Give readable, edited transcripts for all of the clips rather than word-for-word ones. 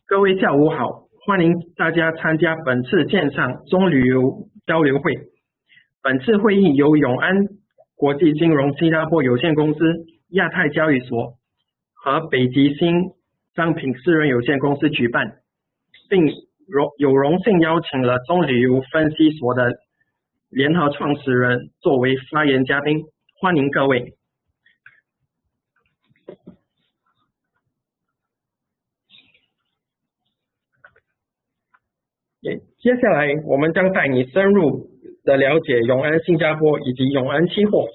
各位下午好，欢迎大家参加本次线上中旅游交流会。本次会议由永安国际金融新加坡有限公司、亚太交易所和北极星商品私人有限公司举办，并有荣幸邀请了中旅游分析所的联合创始人作为发言嘉宾，欢迎各位。接下来我们将带你深入的了解永安新加坡以及永安期货。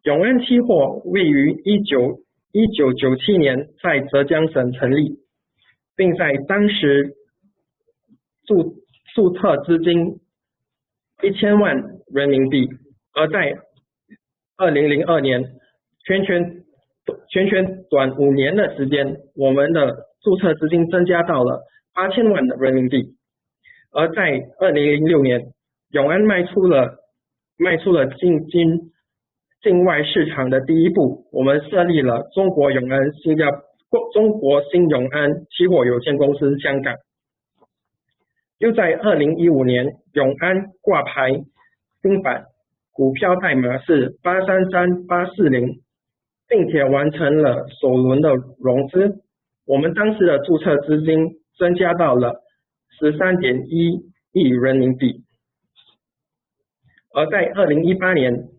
永安期货位于1997年在浙江省成立，并在当时注册资金1000万人民币，而在2002年全短5年的时间，我们的注册资金增加到了8000万的人民币，而在2006年，永安迈出了境外市场的第一步，我们设立了中国新永安期货有限公司香港。又在2015年，永安挂牌新版，股票代码是833840，并且完成了首轮的融资。我们当时的注册资金增加到了13.1亿人民币。而在2018年，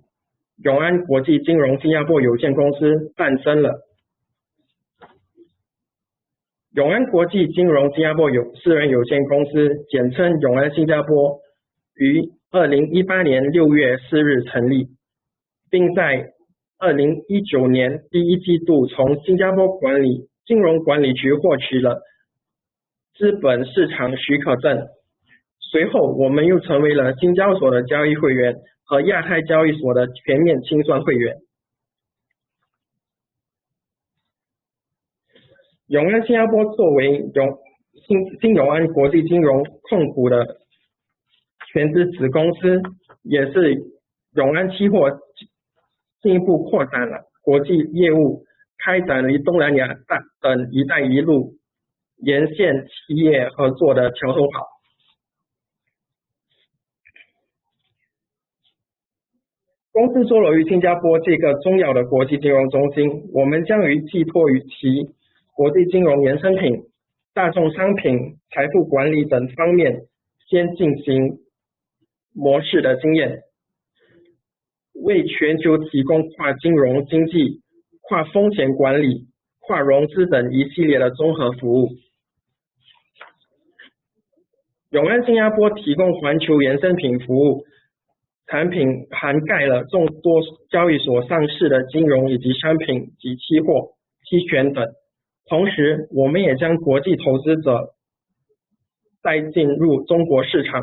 永安国际金融新加坡有限公司诞生了。永安国际金融新加坡私人有限公司，简称永安新加坡，于2018年6月4日成立，并在2019年第一季度从新加坡金融管理局获取了资本市场许可证。随后我们又成为了新交所的交易会员和亚太交易所的全面清算会员。永安新加坡作为新永安国际金融控股的全资子公司，也是永安期货进一步扩展了国际业务，开展于东南亚等一带一路沿线企业合作的桥头堡。公司坐落于新加坡这个重要的国际金融中心，我们将于寄托于其国际金融衍生品、大众商品、财富管理等方面先进行模式的经验，为全球提供跨金融经济、跨风险管理、跨融资等一系列的综合服务。永安新加坡提供环球衍生品服务，产品涵盖了众多交易所上市的金融以及商品及期货、期权等。同时，我们也将国际投资者带进入中国市场。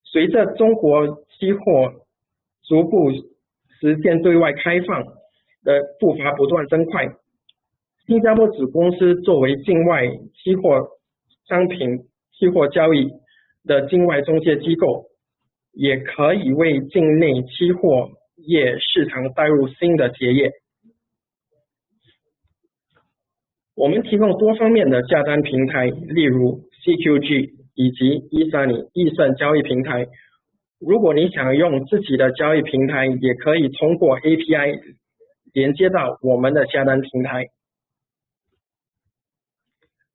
随着中国期货逐步实现对外开放的步伐不断增快，新加坡子公司作为境外期货商品期货交易的境外中介机构，也可以为境内期货业市场带入新的结业。我们提供多方面的下单平台，例如 CQG 以及易胜交易平台。如果你想用自己的交易平台，也可以通过 API 连接到我们的下单平台。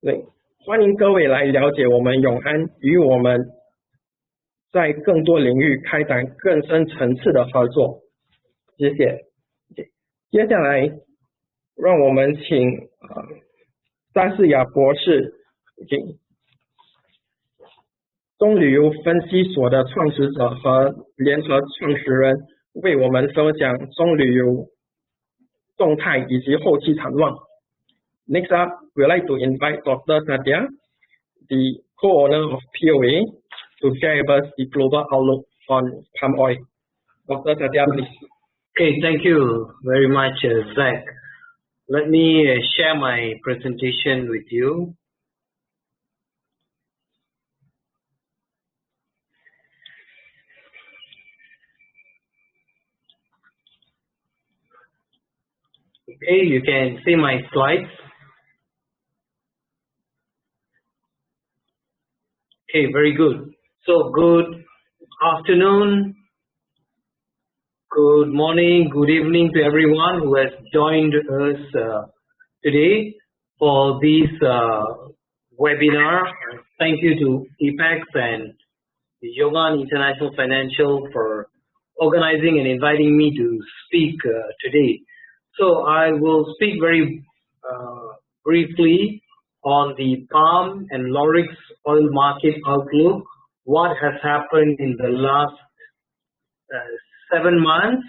对，欢迎各位来了解我们永安，与我们在更多领域开展更深层次的合作。谢谢。接下来让我们请Sathia博士，中旅游分析所的创始者和联合创始人，为我们分享中旅游动态以及后期展望。Next up, we'd like to invite Dr. Sathia, the co-owner of POA, to share with us the global outlook on palm oil. Dr. Sathia, please. Okay, thank you very much, Zach. Let me share my presentation with you. Okay, you can see my slides. Okay, very good. So good afternoon, good morning, good evening to everyone who has joined us today for this webinar. Thank you to EPEX and Yongan International Financial for organizing and inviting me to speak today. So I will speak very briefly on the palm and laurix oil market outlook, what has happened in the last 7 months,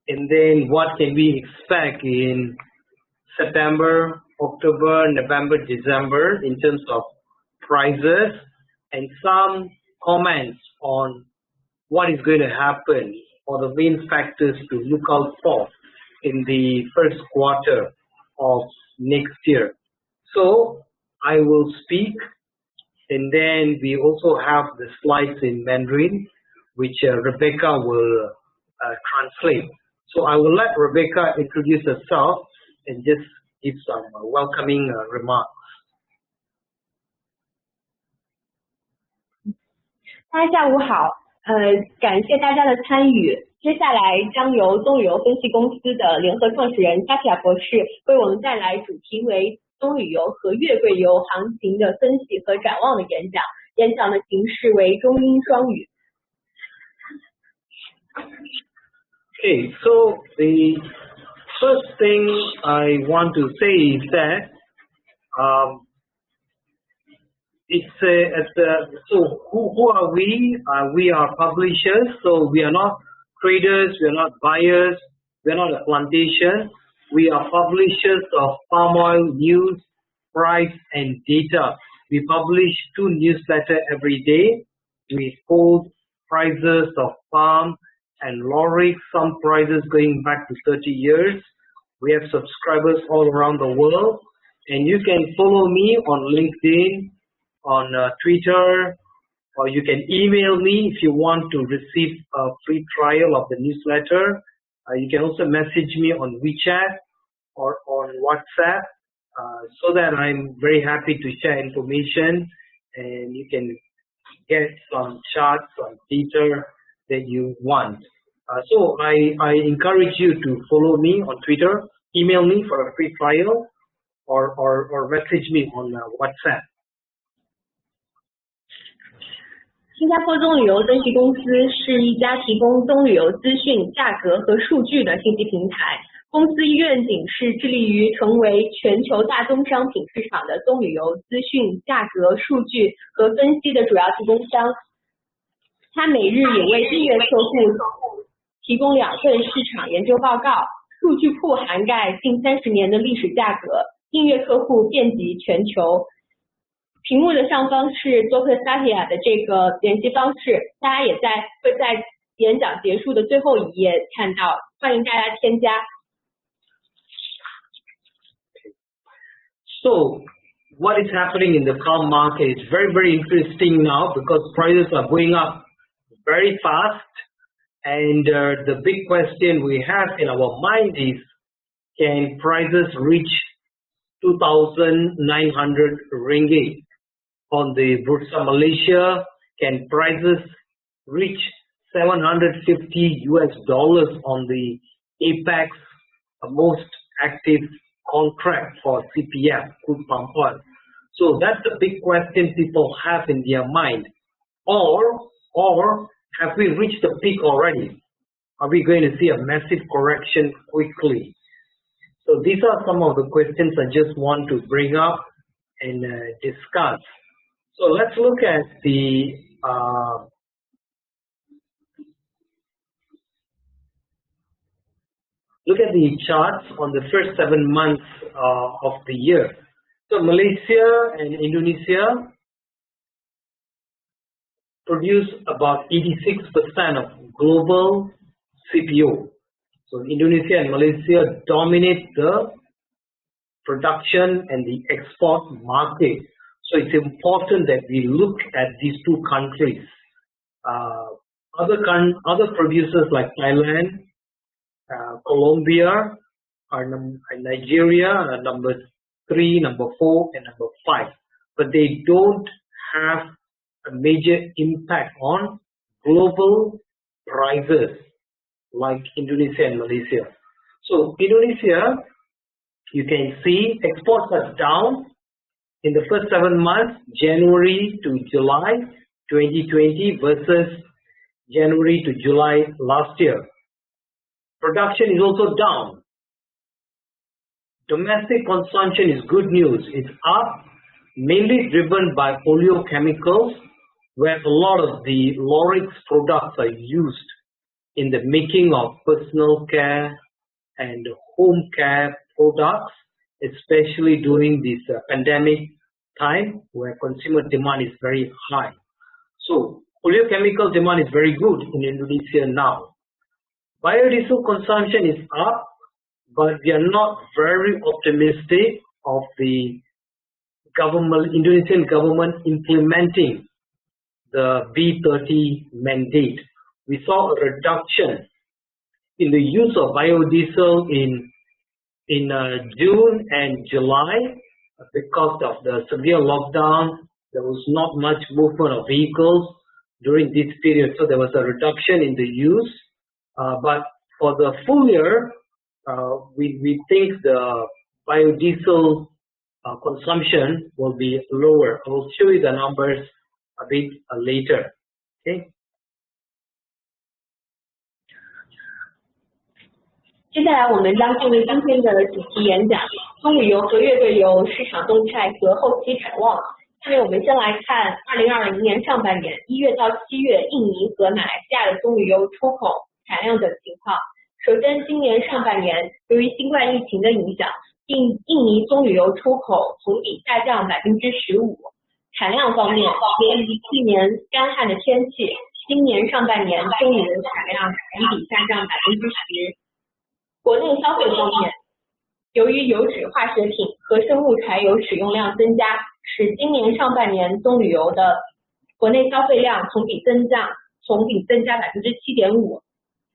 and then what can we expect in September, October, November, December in terms of prices, and some comments on what is going to happen or the main factors to look out for in the first quarter of next year. So I will speak, and then we also have the slides in Mandarin, which Rebecca will translate. So I will let Rebecca introduce herself and just give some welcoming remarks. 大家下午好，感谢大家的参与。接下来将由东旅游分析公司的联合创始人Sathia博士为我们带来主题为东旅游和月桂油行情的分析和展望的演讲。演讲的形式为中英双语。Okay, so the first thing I want to say is that so who are we? We are publishers, so we are not traders, we are not buyers, we are not a plantation. We are publishers of palm oil news, price, and data. We publish 2 newsletters every day. We hold prices of palm and laurix, some prices going back to 30 years. We have subscribers all around the world, and you can follow me on LinkedIn, on Twitter, or you can email me if you want to receive a free trial of the newsletter. You can also message me on WeChat or on WhatsApp, so that I'm very happy to share information, and you can get some charts, some data that you want. So I encourage you to follow me on Twitter, email me for a free trial, or message me on WhatsApp. 新加坡东旅游分析公司是一家提供东旅游资讯、价格和数据的信息平台。公司愿景是致力于成为全球大宗商品市场的东旅游资讯、价格、数据和分析的主要提供商。它每日也为订阅客户提供2份市场研究报告，数据库涵盖近30年的历史价格，订阅客户遍及全球。屏幕的上方是 Dr. Sathia 的这个联系方式，大家也会在演讲结束的最后一页看到，欢迎大家添加。So what is happening in the palm market is very, very interesting now because prices are going up very fast, and the big question we have in our mind is, can prices reach 2,900 ringgit? On the Bursa Malaysia, can prices reach $750 on the APEX most active contract for CPF, crude palm oil? So that's the big question people have in their mind. Or have we reached the peak already? Are we going to see a massive correction quickly? So these are some of the questions I just want to bring up and discuss. So let's look at the charts on the first 7 months of the year. So Malaysia and Indonesia produce about 86% of global CPO. So Indonesia and Malaysia dominate the production and the export market. So it's important that we look at these 2 countries. Other producers like Thailand, Colombia are Nigeria are number 3, number 4, and number 5, but they don't have a major impact on global prices like Indonesia and Malaysia. So Indonesia, you can see exports are down in the first 7 months, January to July 2020 versus January to July last year. Production is also down. Domestic consumption is good news. It's up, mainly driven by oleochemicals, where a lot of the laurix products are used in the making of personal care and home care products, especially during this pandemic time where consumer demand is very high. So oleochemical demand is very good in Indonesia now. Biodiesel consumption is up, but we are not very optimistic of the Indonesian government implementing the B30 mandate. We saw a reduction in the use of biodiesel in June and July because of the severe lockdown. There was not much movement of vehicles during this period, so there was a reduction in the use. But for the full year, we think the biodiesel consumption will be lower. I will show you the numbers a bit later. Okay. 接下来我们将进入今天的主题演讲：棕榈油和月桂油市场动态和后期展望。下面我们先来看2020年上半年1月到7月印尼和马来西亚的棕榈油出口产量等情况。首先，今年上半年由于新冠疫情的影响，印尼棕榈油出口同比下降15%。产量方面，由于去年干旱的天气，今年上半年棕榈油产量同比下降10%。国内消费方面，由于油脂、化学品和生物柴油使用量增加，使今年上半年棕榈油的国内消费量同比增加7.5%。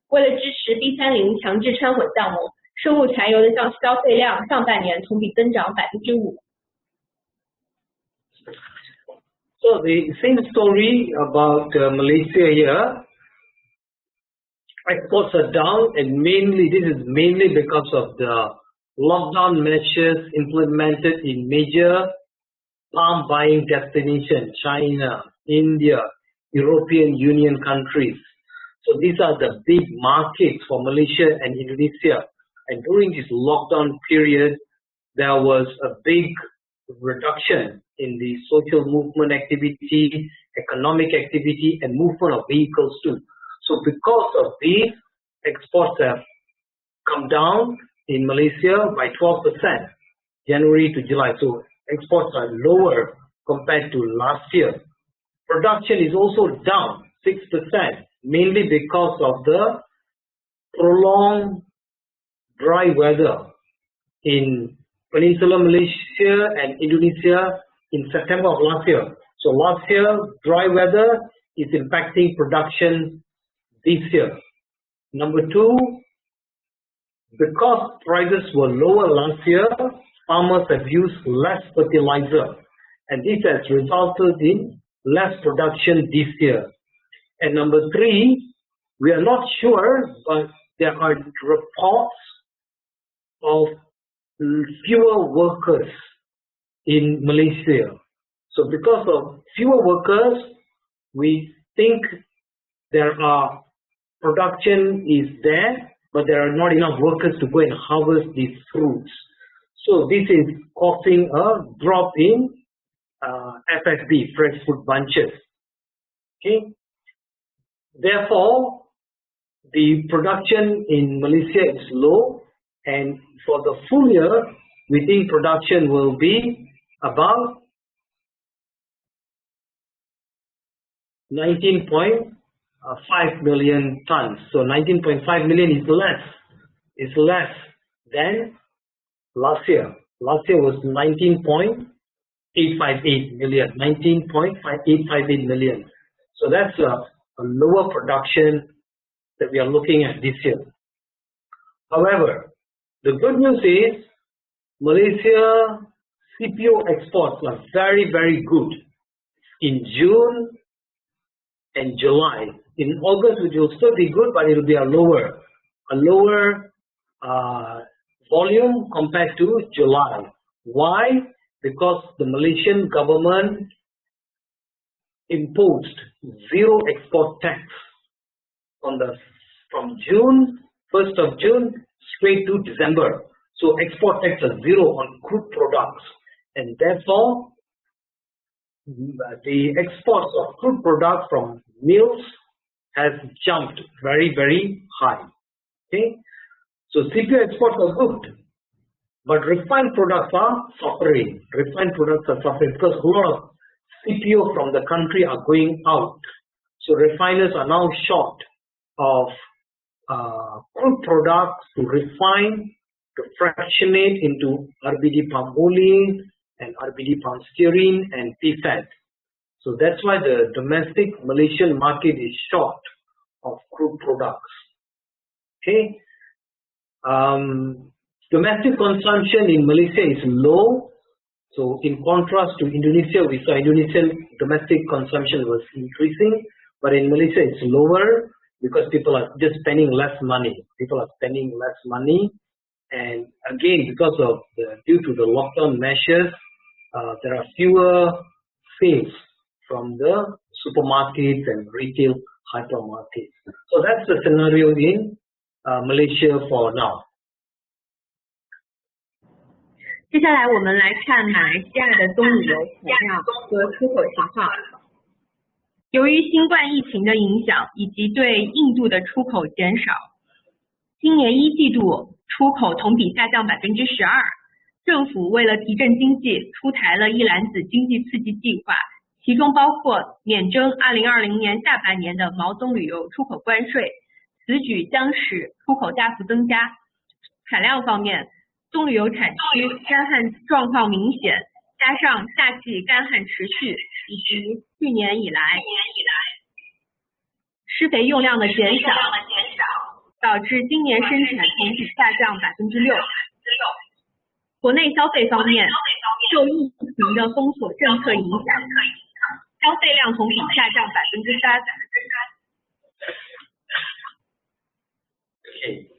为了支持 B30 强制掺混项目，生物柴油的消费量上半年同比增长5%。So the same story about Malaysia here. Exports are down, and this is mainly because of the lockdown measures implemented in major palm buying destinations: China, India, European Union countries. So these are the big markets for Malaysia and Indonesia. And during this lockdown period, there was a big reduction in the social movement activity, economic activity, and movement of vehicles too. So because of these, exports have come down in Malaysia by 12%, January to July. So exports are lower compared to last year. Production is also down 6%, mainly because of the prolonged dry weather in Peninsular Malaysia and Indonesia in September of last year. So last year, dry weather is impacting production this year. Number 2, because prices were lower last year, farmers have used less fertilizer, and this has resulted in less production this year. And number 3, we are not sure, but there are reports of fewer workers in Malaysia. So because of fewer workers, we think production is there, but there are not enough workers to go and harvest these fruits. So this is causing a drop in FFB, fresh fruit bunches. Okay. Therefore, the production in Malaysia is low, and for the full year, we think production will be about 19.5 million tons. So 19.5 million is less than last year. Last year was 19.858 million. 19.858 million. So that's a lower production that we are looking at this year. However, The good news is Malaysia CPO exports are very good in June and July. In August it will still be good, but it will be a lower volume compared to July. Why? Because the Malaysian government imposed zero export tax from June, 1st of June straight to December. So export tax is zero on crude products, and therefore the exports of crude products from mills has jumped very high. Okay, so CPO exports are good, but refined products are suffering. Refined products are suffering because a lot of CPO from the country are going out. So refiners are now short of crude products to refine, to fractionate into RBD palm oil and RBD palm stearin and PFAD. So that's why the domestic Malaysian market is short of crude products. Okay, domestic consumption in Malaysia is low. So in contrast to Indonesia, we saw Indonesian domestic consumption was increasing, but in Malaysia it's lower because people are just spending less money. People are spending less money, and again because of due to the lockdown measures, there are fewer sales from the supermarkets and retail hypermarkets. So that's the scenario in Malaysia for now. 接下来我们来看马来西亚的棕榈油产量和出口情况。由于新冠疫情的影响以及对印度的出口减少，今年一季度出口同比下降12%。政府为了提振经济，出台了一篮子经济刺激计划，其中包括免征2020年下半年的毛棕榈油出口关税，此举将使出口大幅增加。产量方面，棕榈油产区干旱状况明显，加上夏季干旱持续，以及去年以来施肥用量的减少，导致今年生产同比下降6%。国内消费方面，受疫情的封锁政策影响，消费量同比下降3%。Okay.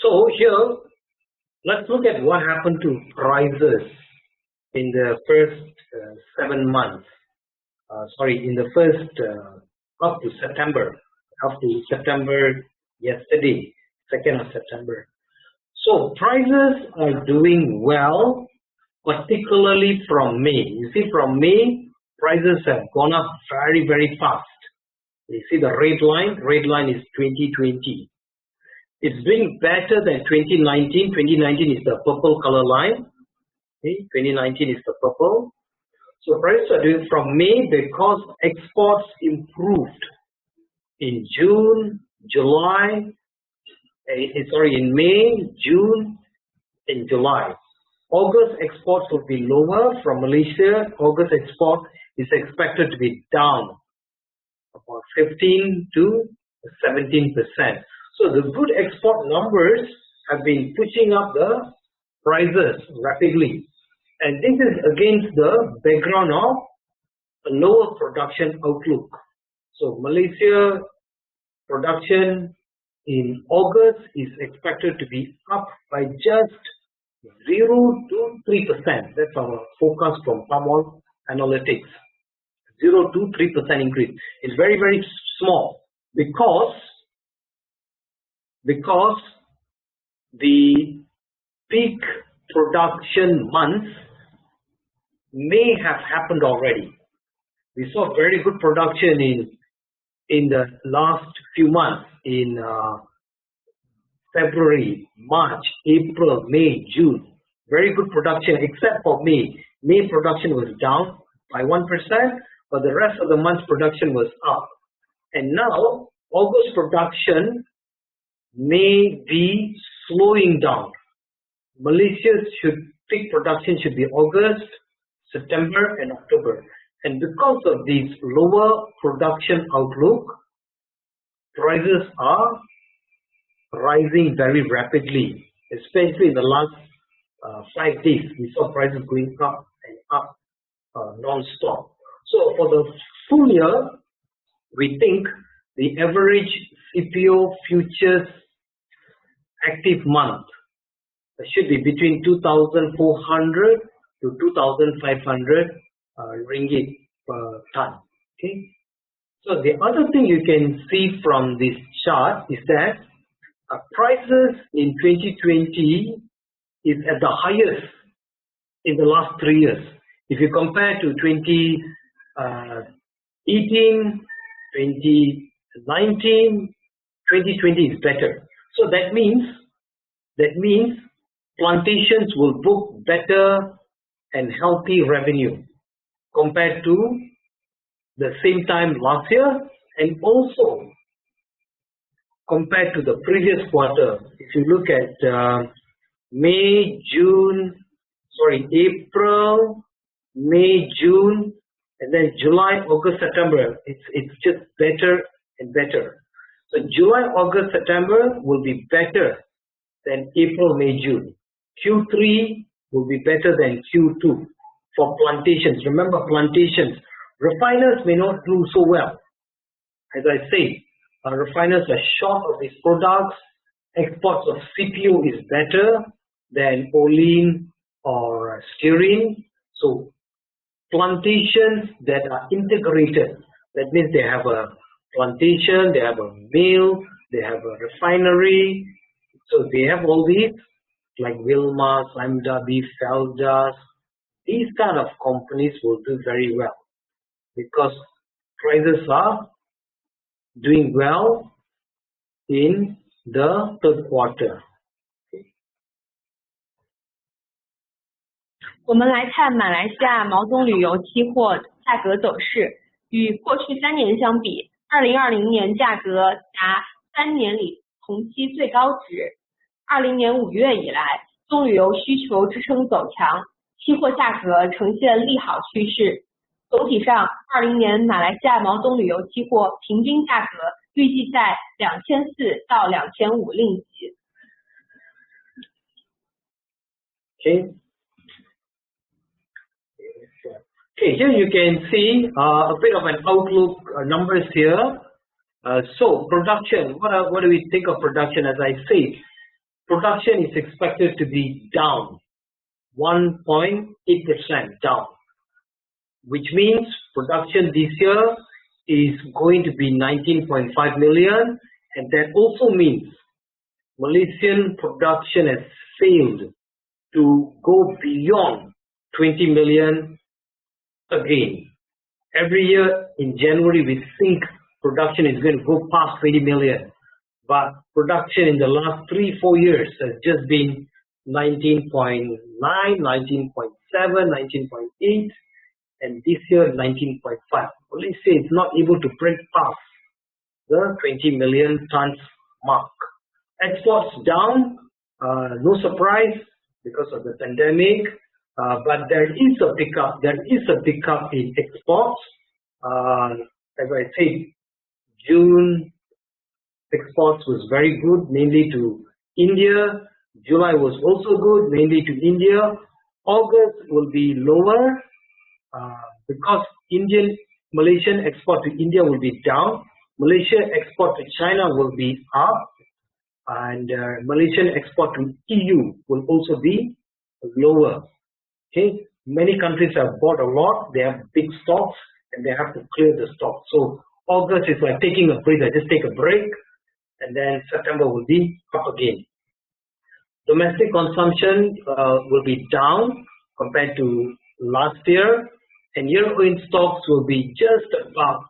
So here, let's look at what happened to prices in the first 7 months. In the first up to September yesterday, 2nd of September. So prices are doing well, particularly from May. You see, from May, prices have gone up very fast. You see the red line is 2020. It's doing better than 2019. 2019 is the purple color line. Okay, 2019 is the purple. So prices are doing from May because exports improved in June, July. In May, June, and July. August exports will be lower from Malaysia. August export is expected to be down about 15 to 17%. So the good export numbers have been pushing up the prices rapidly, and this is against the background of a lower production outlook. So Malaysia production in August is expected to be up by just 0 to 3%. That's our forecast from Palm Oil Analytics. 0 to 3% increase. It's very small because the peak production months may have happened already. We saw very good production in the last few months, in February, March, April, May, June. Very good production except for May. May production was down by 1%, but the rest of the month's production was up. And now August production may be slowing down. Malaysia's peak production should be August, September and October. And because of this lower production outlook, prices are rising very rapidly, especially in the last 5 days, we saw prices going up and up non-stop. So for the full year, we think the average CPO futures active month should be between 2,400 to 2,500 ringgit per ton. Okay. So the other thing you can see from this chart is that prices in 2020 is at the highest in the last 3 years. If you compare to 2018, 2019, 2020 is better. So that means plantations will book better and healthy revenue compared to the same time last year, and also compared to the previous quarter. If you look at April, May, June, and then July, August, September, it's just better and better. So July, August, September will be better than April, May, June. Q3 will be better than Q2 for plantations. Remember, plantations, refiners may not do so well. As I say, refiners are short of these products. Exports of CPO is better than olein or stearin. So plantations that are integrated, that means they have a plantation, they have a mill, they have a refinery. So they have all these like Wilmar, Slimdabi, Feldas. These kind of companies will do very well because prices are doing well in the third quarter. 我们来看马来西亚毛东旅游期货价格走势，与过去3年相比，2020年价格达3年里同期最高值。20年5月以来，棕榈油需求支撑走强，期货价格呈现利好趋势。总体上，20年马来西亚毛东旅游期货平均价格预计在2400到2500令吉。Okay, here you can see a bit of an outlook numbers here. So production, what do we think of production? As I say, production is expected to be down 1.8% down, which means production this year is going to be 19.5 million, and that also means Malaysian production has failed to go beyond 20 million again. Every year in January we think production is going to go past 20 million, but production in the last 3-4 years has just been 19.9, 19.7, 19.8, and this year 19.5. Malaysia is not able to break past the 20 million tons mark. Exports down, no surprise because of the pandemic, but there is a pickup. There is a pickup in exports. As I said, June exports was very good, mainly to India. July was also good, mainly to India. August will be lower because Malaysian export to India will be down. Malaysia export to China will be up, and Malaysian export to EU will also be lower. Okay, many countries have bought a lot. They have big stocks, and they have to clear the stock. So August is like taking a breather. Just take a break, and then September will be up again. Domestic consumption will be down compared to last year, and year-end stocks will be just about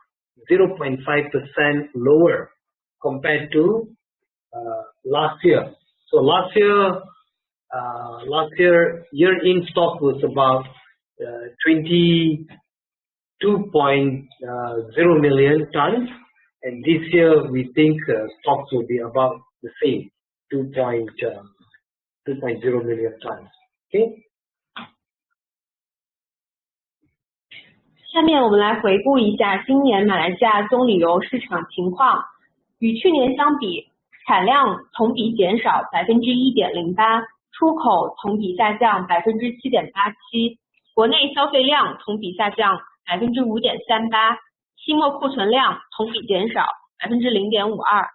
0.5% lower compared to last year. So last year year-end stock was about 22.0 million tons, and this year we think stocks will be about the same, 2.0 million tons. Okay. 下面我们来回顾一下今年马来西亚棕榈油市场情况。与去年相比产量同比减少1.08%，出口同比下降7.87%，国内消费量同比下降5.38%，期末库存量同比减少0.52%。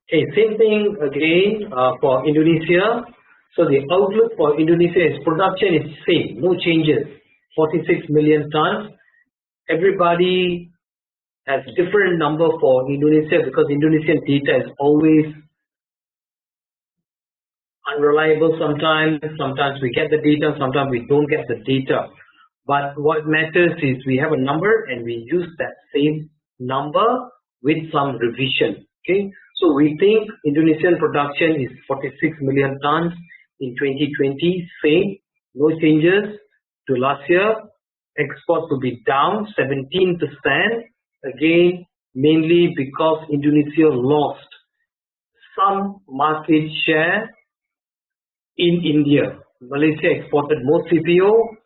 Okay, same thing again for Indonesia. So the outlook for Indonesia is production is same, no changes, 46 million tons. Everybody has different number for Indonesia because Indonesian data is always unreliable sometimes. Sometimes we get the data, sometimes we don't get the data. But what matters is we have a number and we use that same number with some revision. Okay, so we think Indonesian production is 46 million tons in 2020, same, no changes to last year. Exports will be down 17%, again, mainly because Indonesia lost some market share in India. Malaysia exported more CPO,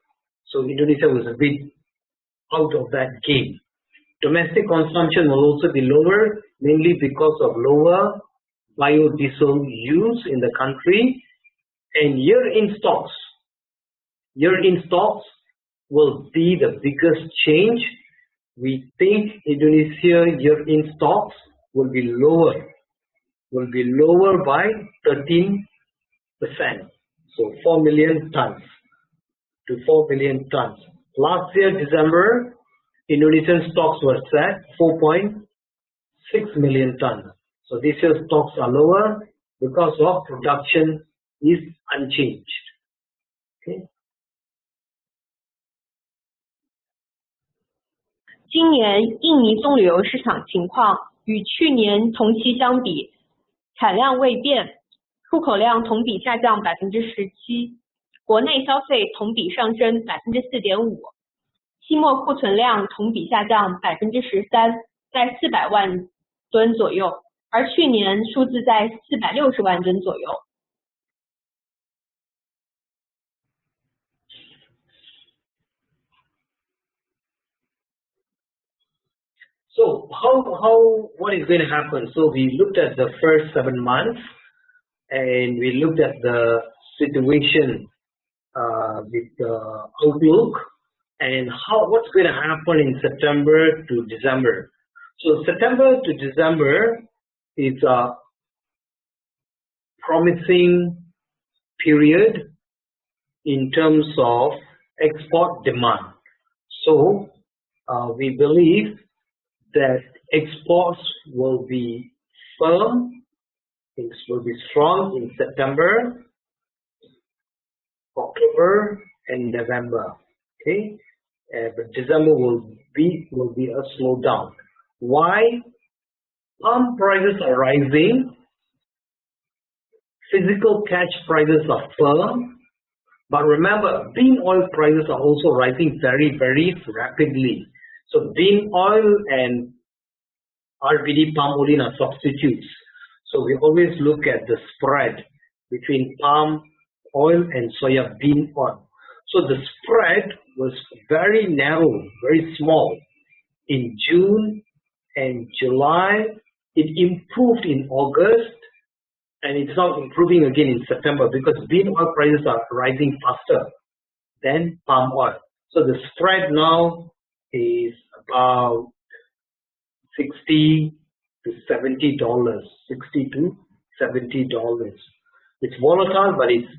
so Indonesia was a bit out of that game. Domestic consumption will also be lower, mainly because of lower biodiesel use in the country. And year-end stocks will be the biggest change. We think Indonesia year-end stocks will be lower by 13%. So 4 million tons to 4 million tons. Last year, December, Indonesian stocks were set 4.6 million tons. So this year's stocks are lower because of production is unchanged. Okay. 今年印尼棕榈油市场情况与去年同期相比，产量未变，出口量同比下降17%，国内消费同比上升4.5%，期末库存量同比下降13%，在400万吨左右，而去年数字在460万吨左右。So what is going to happen? So we looked at the first 7 months and we looked at the situation with the outlook and what's going to happen in September to December. So September to December is a promising period in terms of export demand. So we believe that exports will be firm, things will be strong in September, October and November. Okay, but December will be a slowdown. Why? Palm prices are rising, physical catch prices are firm, but remember, bean oil prices are also rising very, very rapidly. So bean oil and RBD palm oil are substitutes. So we always look at the spread between palm oil and soya bean oil. So the spread was very narrow, very small in June and July. It improved in August and it's now improving again in September because bean oil prices are rising faster than palm oil. So the spread now is about $60 to $70. $60 to $70. It's volatile, but it's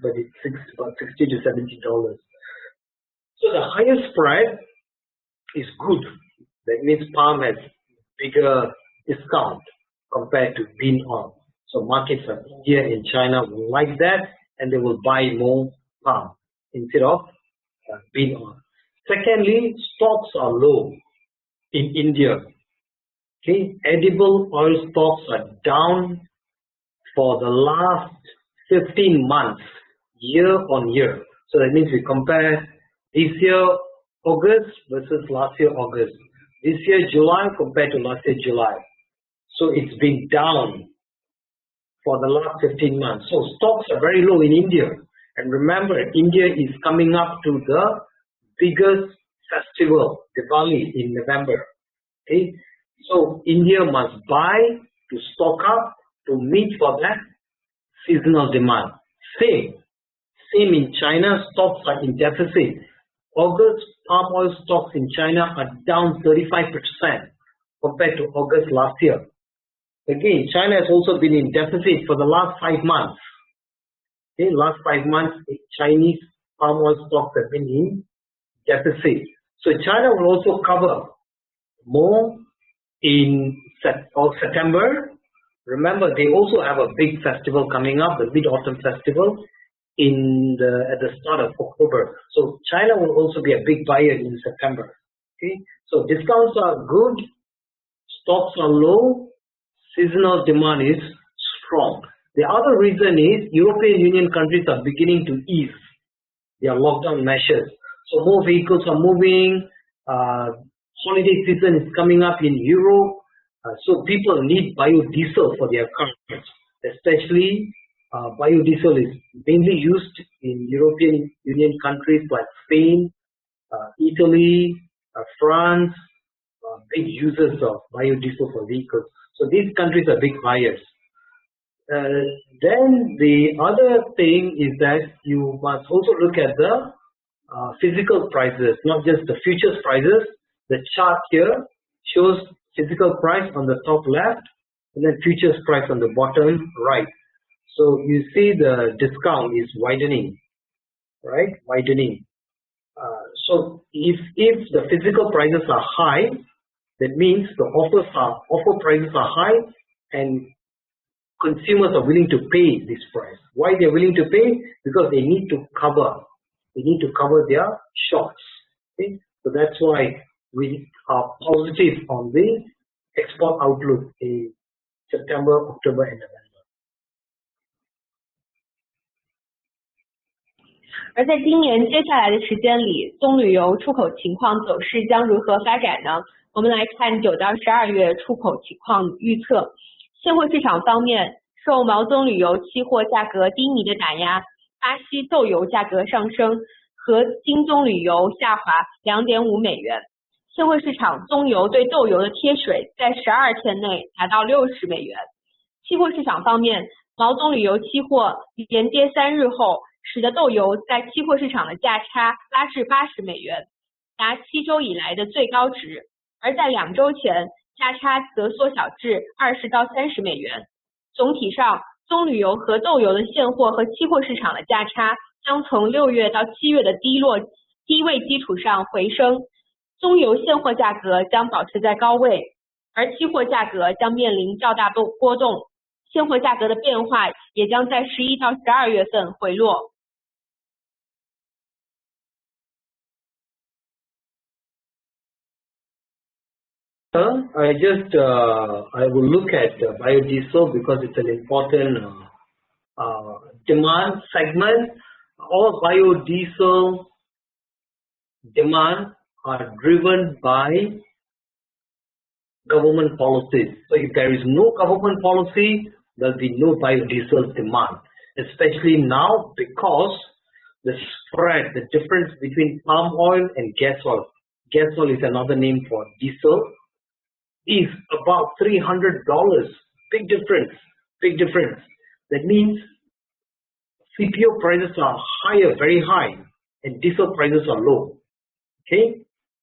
about $60 to $70. So the higher spread is good. That means palm has bigger discount compared to bean oil. So markets like India and China will like that, and they will buy more palm instead of bean oil. Secondly, stocks are low in India. Okay, edible oil stocks are down for the last 15 months, year on year. So that means we compare this year August versus last year August. This year July compared to last year July. So it's been down for the last 15 months. So stocks are very low in India. And remember, India is coming up to the biggest festival, Diwali in November. Okay, so India must buy to stock up to meet for that seasonal demand. Same in China, stocks are in deficit. August palm oil stocks in China are down 35% compared to August last year. Again, China has also been in deficit for the last 5 months. Okay, last 5 months, Chinese palm oil stocks have been in deficit. So China will also cover more in September. Remember, they also have a big festival coming up, the Mid-Autumn Festival, at the start of October. So China will also be a big buyer in September. Okay, so discounts are good, stocks are low, seasonal demand is strong. The other reason is European Union countries are beginning to ease their lockdown measures. So more vehicles are moving, holiday season is coming up in Europe, so people need biodiesel for their cars, especially biodiesel is mainly used in European Union countries like Spain, Italy, France, big users of biodiesel for vehicles. So these countries are big buyers. Then the other thing is that you must also look at the physical prices, not just the futures prices. The chart here shows physical price on the top left and then futures price on the bottom right. So you see the discount is widening, right? Widening. So if the physical prices are high, that means the offer prices are high and consumers are willing to pay this price. Why they are willing to pay? Because they need to cover their shorts. Okay? So that's why we are positive on the export outlook in September, October, and November. 而在今年接下来的时间里，棕榈油出口情况走势将如何发展呢？我们来看9到12月出口情况预测。现货市场方面，受毛棕榈油期货价格低迷的打压，巴西豆油价格上升，和金棕榈油下滑 2.5 美元。现货市场棕油对豆油的贴水在12天内达到60美元。期货市场方面，毛棕榈油期货连跌3日后，使得豆油在期货市场的价差拉至80美元，达7周以来的最高值，而在2周前，价差则缩小至20到30美元。总体上，棕榈油和豆油的现货和期货市场的价差将从6月到7月的低位基础上回升，棕油现货价格将保持在高位，而期货价格将面临较大波动，现货价格的变化也将在11到12月份回落。I will look at biodiesel because it's an important demand segment. All biodiesel demand are driven by government policies. So if there is no government policy, there will be no biodiesel demand, especially now because the spread, the difference between palm oil and gas oil is another name for diesel, is about $300. Big difference. That means CPO prices are higher, very high, and diesel prices are low. Okay,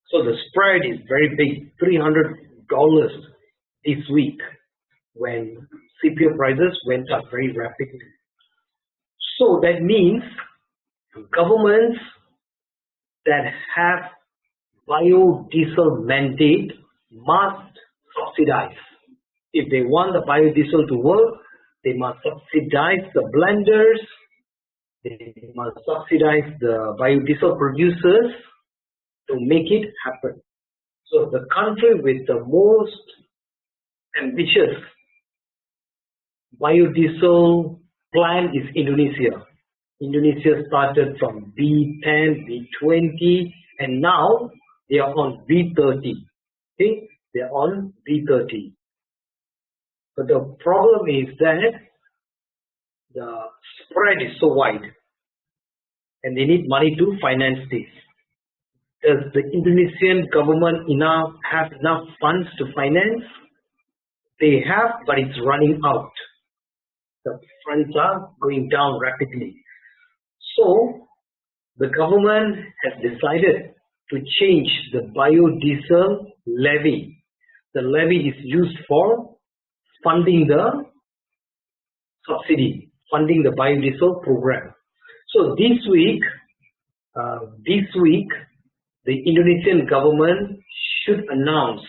so the spread is very big, $300 this week when CPO prices went up very rapidly. So that means governments that have biodiesel mandate must subsidize. If they want the biodiesel to work, they must subsidize the blenders, they must subsidize the biodiesel producers to make it happen. So the country with the most ambitious biodiesel plan is Indonesia. Indonesia started from B10, B20, and now they are on B30. Okay, they are on B30. But the problem is that the spread is so wide, and they need money to finance this. does the Indonesian government have enough funds to finance? They have, but it's running out. The funds are going down rapidly. So the government has decided to change the biodiesel levy. The levy is used for funding the subsidy, funding the biodiesel program. So this week, the Indonesian government should announce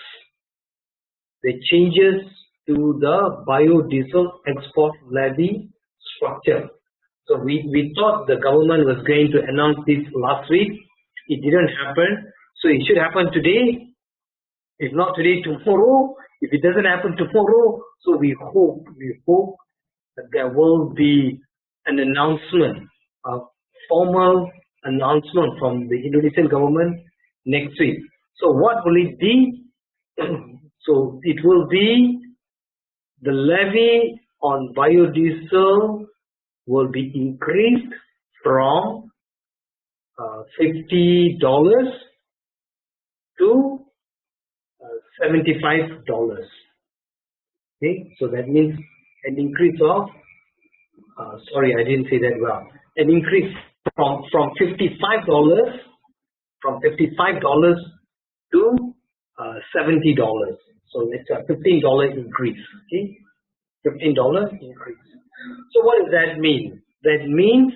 the changes to the biodiesel export levy structure. So we thought the government was going to announce this last week. It didn't happen. So it should happen today. If not today, tomorrow. If it doesn't happen tomorrow, so we hope that there will be an announcement, a formal announcement from the Indonesian government next week. So what will it be? So it will be the levy on biodiesel will be increased from $50 to $75. Okay, so that means an increase of, sorry, I didn't say that well. An increase from $55 to $70. So it's a $15 increase. Okay, $15 increase. So what does that mean? That means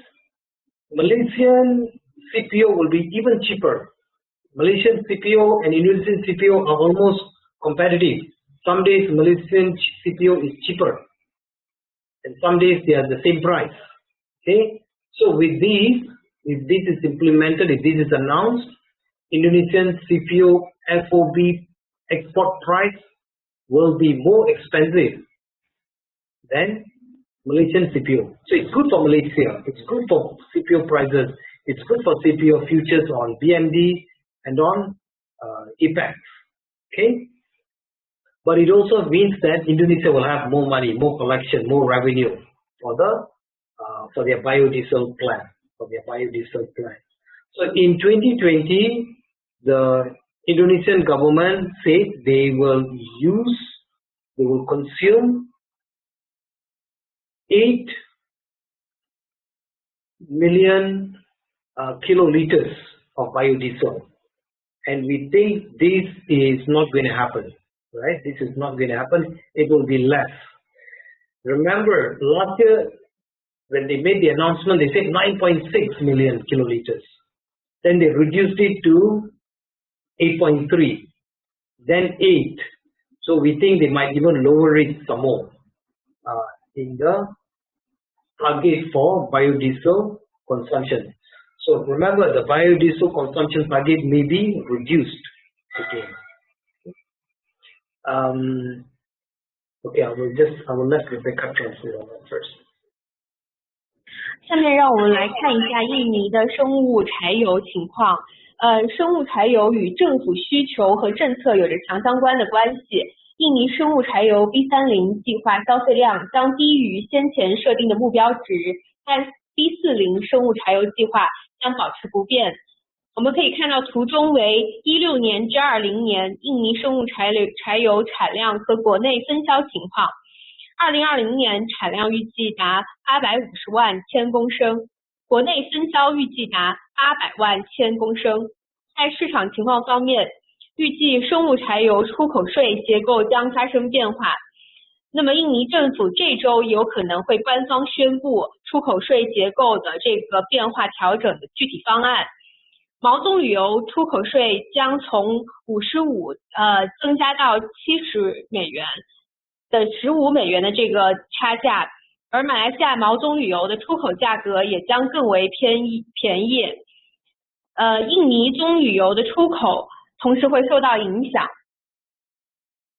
Malaysian CPO will be even cheaper. Malaysian CPO and Indonesian CPO are almost competitive. Some days Malaysian CPO is cheaper, and some days they are the same price. Okay, so with these, if this is implemented, if this is announced, Indonesian CPO FOB export price will be more expensive than Malaysian CPO. So it's good for Malaysia, it's good for CPO prices, it's good for CPO futures on BMD and on APEX. Okay, but it also means that Indonesia will have more money, more collection, more revenue for their biodiesel plan, So in 2020, the Indonesian government said they will consume 8 million kiloliters of biodiesel, and we think this is not going to happen, right? This is not going to happen. It will be less. Remember, last year when they made the announcement, they said 9.6 million kiloliters. Then they reduced it to 8.3, then 8. So we think they might even lower it some more in the target for biodiesel consumption. So remember, the biodiesel consumption target may be reduced again. Okay, I will let Rebecca translate on that first. 下面让我们来看一下印尼的生物柴油情况。生物柴油与政府需求和政策有着强相关的关系。印尼生物柴油 B30 计划消费量将低于先前设定的目标值，但 B40 生物柴油计划将保持不变。我们可以看到图中为16年至20年印尼生物柴油产量和国内分销情况。2020年产量预计达850万千公升，国内分销预计达800万千公升。在市场情况方面，预计生物柴油出口税结构将发生变化。那么印尼政府这周有可能会官方宣布出口税结构的这个变化调整的具体方案。毛棕榈油出口税将从55增加到70美元的15美元的这个差价，而马来西亚毛棕榈油的出口价格也将更为便宜。印尼棕榈油的出口同时会受到影响，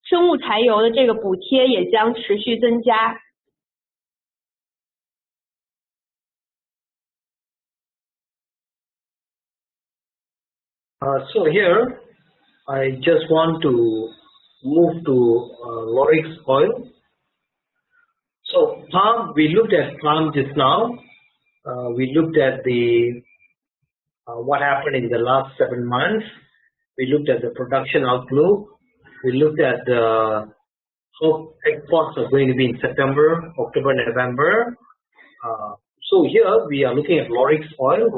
生物柴油的这个补贴也将持续增加。So here, I just want to move to lauric oil. So palm, we looked at palm just now. We looked at the what happened in the last 7 months. We looked at the production outlook. We looked at how exports are going to be in September, October, November. So here we are looking at laurix oil,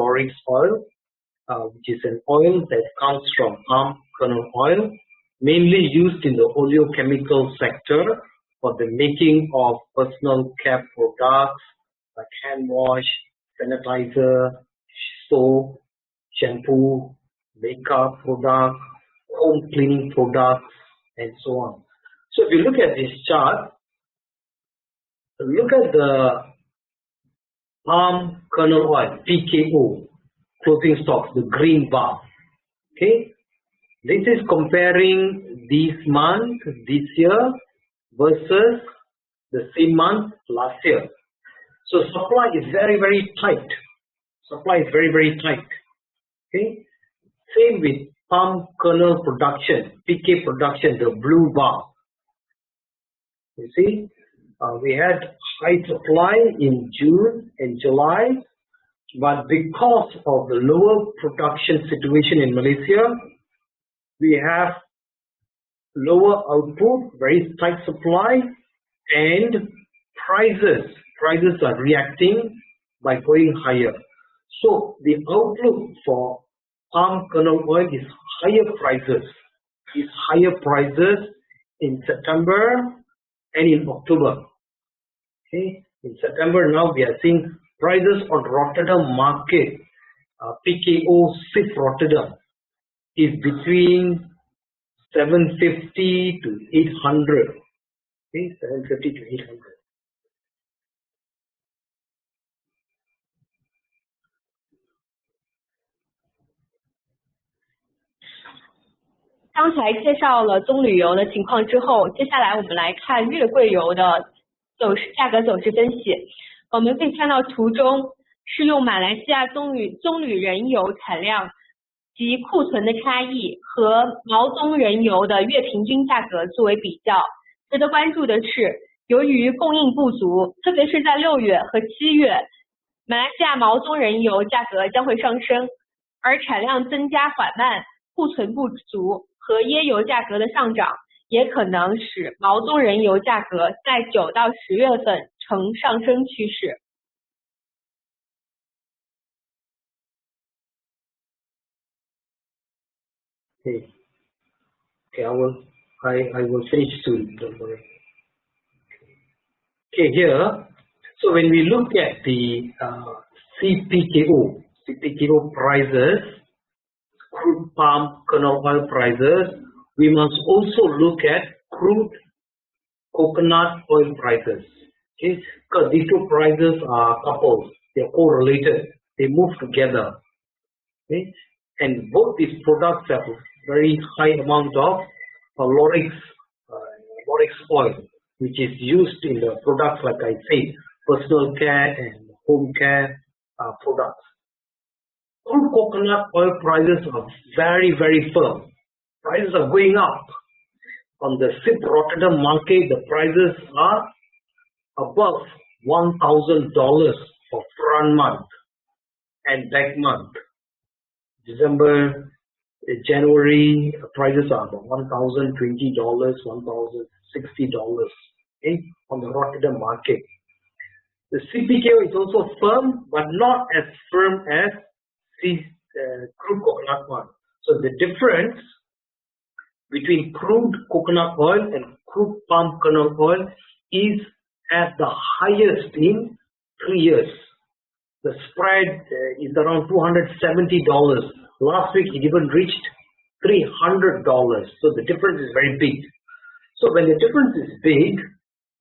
which is an oil that comes from palm kernel oil, mainly used in the oleochemical sector for the making of personal care products like hand wash, sanitizer, soap, shampoo, makeup products, home cleaning products, and so on. So if you look at this chart, look at the palm kernel oil, PKO, closing stocks, the green bar. Okay, this is comparing this month, this year, versus the same month last year. So supply is very, very tight. Supply is very, very tight. Okay, same with palm kernel production, PK production, the blue bar. You see, we had high supply in June and July, but because of the lower production situation in Malaysia, we have lower output, very tight supply, and prices are reacting by going higher. So the outlook for palm kernel oil is higher prices in September and in October. Okay, in September now we are seeing prices on Rotterdam market, PKO Sept Rotterdam is between 750 to 800. Okay, 750 to 800. 刚才介绍了棕榈油的情况之后，接下来我们来看月桂油的价格走势分析。我们可以看到图中是用马来西亚棕榈仁油产量及库存的差异和毛棕仁油的月平均价格作为比较。值得关注的是，由于供应不足，特别是在6月和7月，马来西亚毛棕仁油价格将会上升，而产量增加缓慢、库存不足和椰油价格的上涨，也可能使毛棕仁油价格在9到10月份呈上升趋势。Okay, I will finish soon, don't worry. Okay, here, so when we look at the CPKO prices, crude palm kernel oil prices, we must also look at crude coconut oil prices. Okay, because these two prices are coupled, they are correlated, they move together. Okay, and both these products have very high amount of laurix oil, which is used in the products like I said, personal care and home care products. Crude coconut oil prices are very, very firm. Prices are going up. On the Sept Rotterdam market, the prices are above $1,000 for front month and back month. December, January, prices are about $1,020, $1,060, okay, on the Rotterdam market. The CPKO is also firm, but not as firm as crude coconut oil. So the difference between crude coconut oil and crude palm kernel oil is at the highest in 3 years. The spread is around $270. Last week it even reached $300. So the difference is very big. So when the difference is big,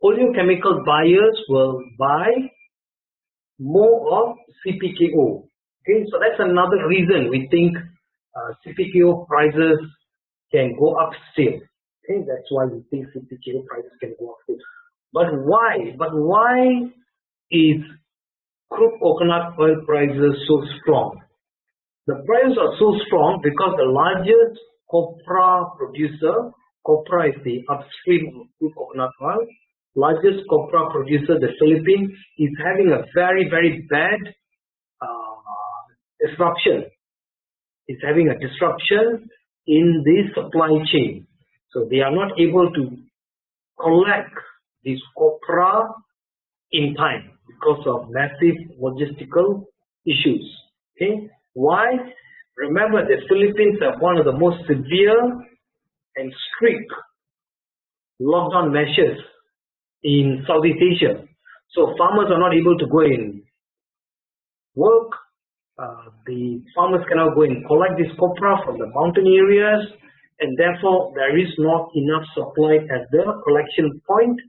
oleochemical buyers will buy more of CPKO. Okay, so that's another reason we think CPKO prices can go up still. Okay, that's why we think CPKO prices can go up still. But why is crude coconut oil prices so strong? The prices are so strong because the largest copra producer, copra is the upstream of crude coconut oil, largest copra producer, the Philippines, is having a very, very bad disruption is having a disruption in the supply chain. So they are not able to collect this copra in time because of massive logistical issues. Okay, why? Remember, the Philippines have one of the most severe and strict lockdown measures in Southeast Asia. So farmers are not able to go and work. The farmers cannot go and collect this copra from the mountain areas, and therefore there is not enough supply at the collection point,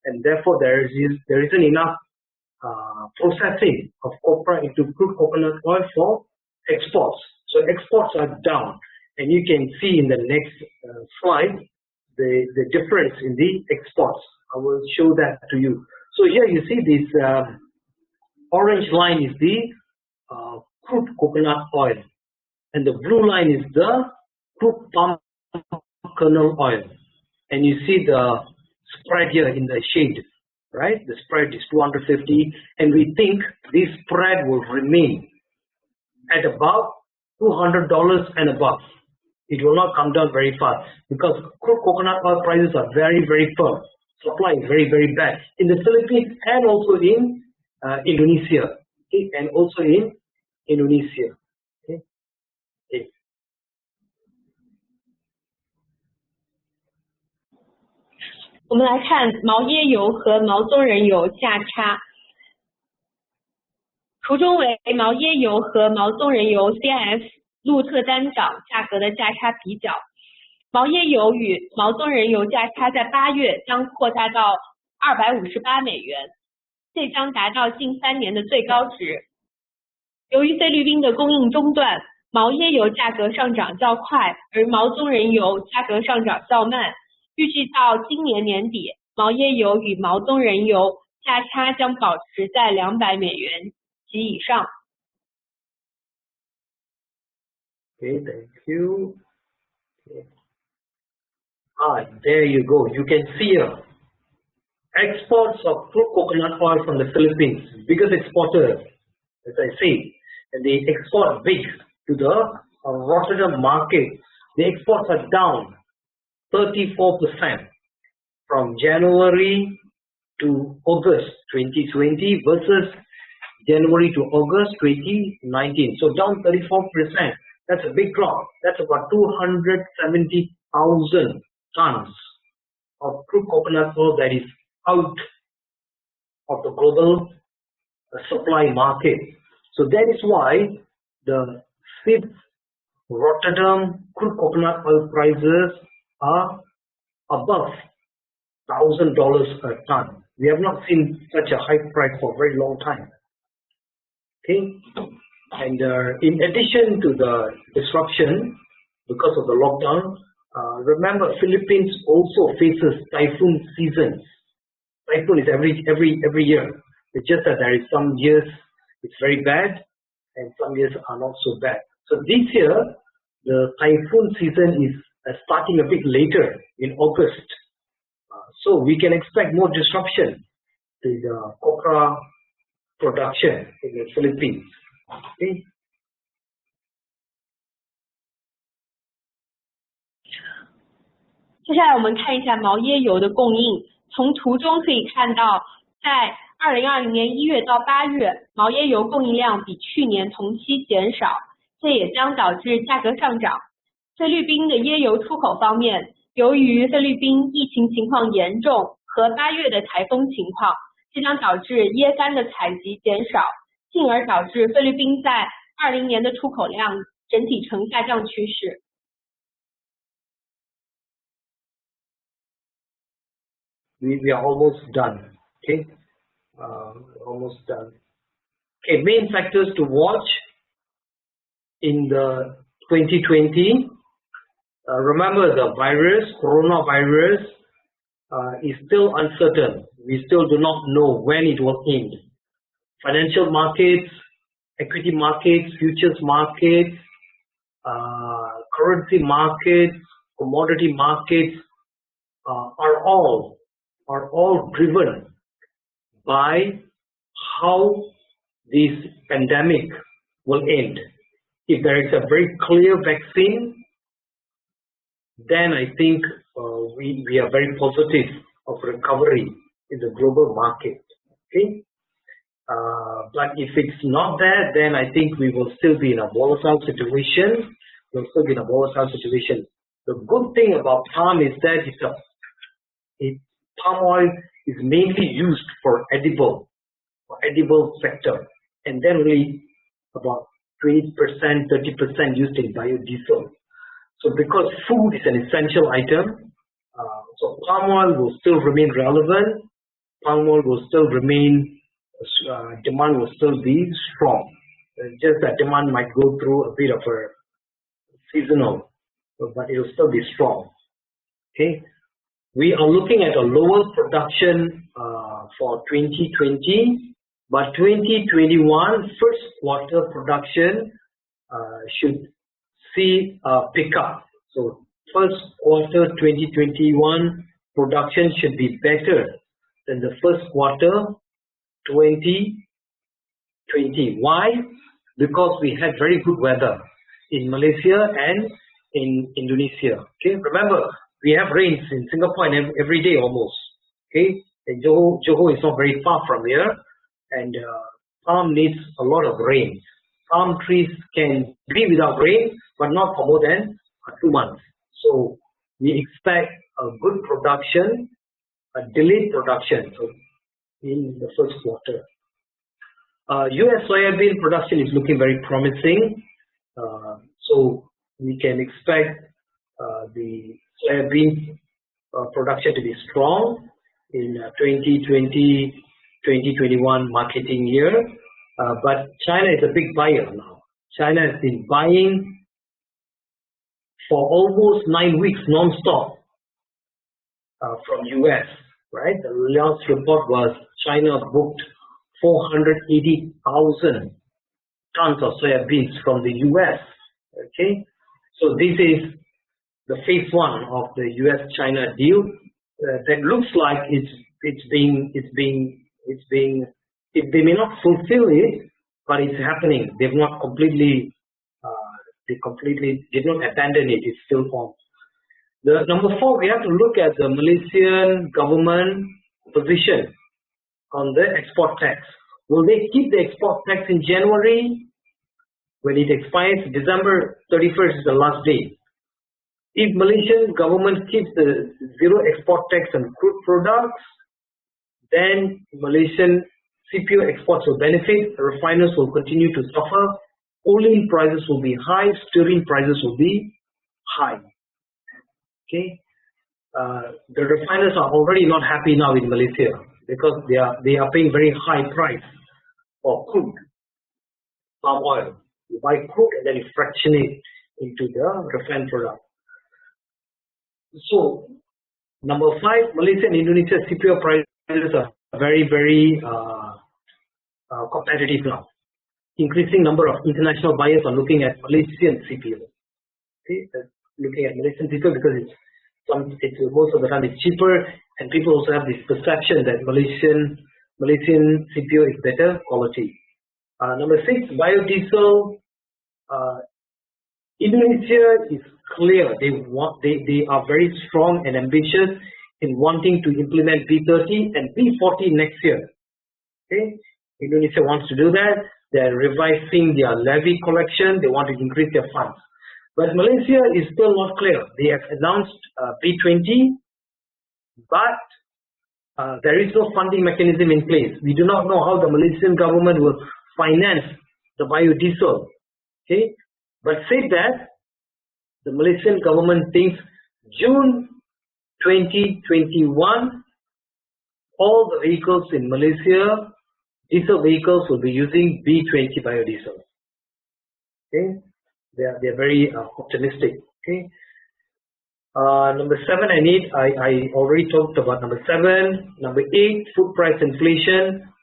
and therefore there isn't enough processing of copra into crude coconut oil for exports. So exports are down, and you can see in the next slide the difference in the exports. I will show that to you. So here you see this orange line is the crude coconut oil, and the blue line is the crude palm kernel oil, and you see the spread here in the shade, right? The spread is 250, and we think this spread will remain at about $200 and above. It will not come down very fast because crude coconut oil prices are very, very firm. Supply is very, very bad in the Philippines and also in Indonesia. Okay? And also in Indonesia. Okay? Okay. 我们来看毛椰油和毛棕仁油价差。图中为毛椰油和毛棕仁油 CIF 路特单涨价格的价差比较。毛椰油与毛棕仁油价差在8月将扩大到$258，这将达到近3年的最高值。由于菲律宾的供应中断，毛椰油价格上涨较快，而毛棕仁油价格上涨较慢。预计到今年年底，毛椰油与毛棕仁油价差将保持在$200及以上。Okay, thank you. Okay. There you go. You can see here exports of crude coconut oil from the Philippines, biggest exporter, as I say, and they export big to the Rotterdam market. The exports are down 34% from January to August 2020 versus January to August 2019. So down 34%. That's a big drop. That's about 270,000 tons of crude coconut oil that is out of the global supply market. So that is why the Sept Rotterdam crude coconut oil prices are above $1,000 a ton. We have not seen such a high price for a very long time. Okay, and in addition to the disruption because of the lockdown, remember Philippines also faces typhoon seasons. Typhoon is every year. It's just that there is some years it's very bad and some years are not so bad. So this year the typhoon season is starting a bit later in August. So we can expect more disruption to the copra production in the Philippines. Okay. 接下来我们看一下毛椰油的供应。从图中可以看到，在2020年1月到8月，毛椰油供应量比去年同期减少，这也将导致价格上涨。菲律宾的椰油出口方面，由于菲律宾疫情情况严重和8月的台风情况，这将导致椰干的采集减少，进而导致菲律宾在20年的出口量整体呈下降趋势。We are almost done. Okay, almost done. Okay, main factors to watch in the 2020. Remember the virus, coronavirus, is still uncertain. We still do not know when it will end. Financial markets, equity markets, futures markets, currency markets, commodity markets are all driven by how this pandemic will end. if there is a very clear vaccine, then I think we are very positive of recovery in the global market. Okay, but if it's not there, then I think we will still be in a volatile situation. The good thing about palm is that palm oil is mainly used for edible sector, and then only about 20%, 30% used in biodiesel. So because food is an essential item, so palm oil will still remain relevant. Palm oil will still remain, demand will still be strong. Just that demand might go through a bit of a seasonal, but it will still be strong. Okay, we are looking at a lower production for 2020, but 2021 first quarter production should see a pickup. So first quarter 2021 production should be better than the first quarter 2020. Why? Because we had very good weather in Malaysia and in Indonesia. Okay, remember we have rains in Singapore and every day almost. Okay, and Johor is not very far from here, and palm needs a lot of rain. Palm trees can be without rain, but not for more than 2 months. So we expect a good production, a delayed production in the first quarter. US soybean production is looking very promising. So we can expect the soybean production to be strong in 2020-2021 marketing year. But China is a big buyer now. China has been buying for almost 9 weeks non-stop from US, right? The last report was China booked 480,000 tons of soybeans from the US. Okay, so this is the phase 1 of the US-China deal. That looks like they may not fulfill it, but it's happening. They've not completely, they completely did not abandon it. It's still on. The number 4, we have to look at the Malaysian government position on the export tax. Will they keep the export tax in January? When it expires, December 31st is the last day. If Malaysian government keeps the zero export tax on crude products, then Malaysian CPO exports will benefit, refiners will continue to suffer, olein prices will be high, stearin prices will be high. Okay, the refiners are already not happy now in Malaysia because they are paying very high price for crude palm oil. You buy crude and then you fractionate into the refined product. So number 5, Malaysia and Indonesia CPO prices are very competitive now. Increasing number of international buyers are looking at Malaysian CPO. Okay, looking at Malaysian CPO because it's most of the time it's cheaper, and people also have this perception that Malaysian CPO is better quality. Number 6, biodiesel. Indonesia is clear. They are very strong and ambitious in wanting to implement B30 and B40 next year. Okay, Indonesia wants to do that. They're revising their levy collection. They want to increase their funds. But Malaysia is still not clear. They have announced B20, but there is no funding mechanism in place. We do not know how the Malaysian government will finance the biodiesel. Okay, but say that the Malaysian government thinks June 2021, all the vehicles in Malaysia, diesel vehicles, will be using B20 biodiesel. Okay, they are very optimistic. Okay, number 7 and 8, I already talked about number 7. Number 8, food price inflation.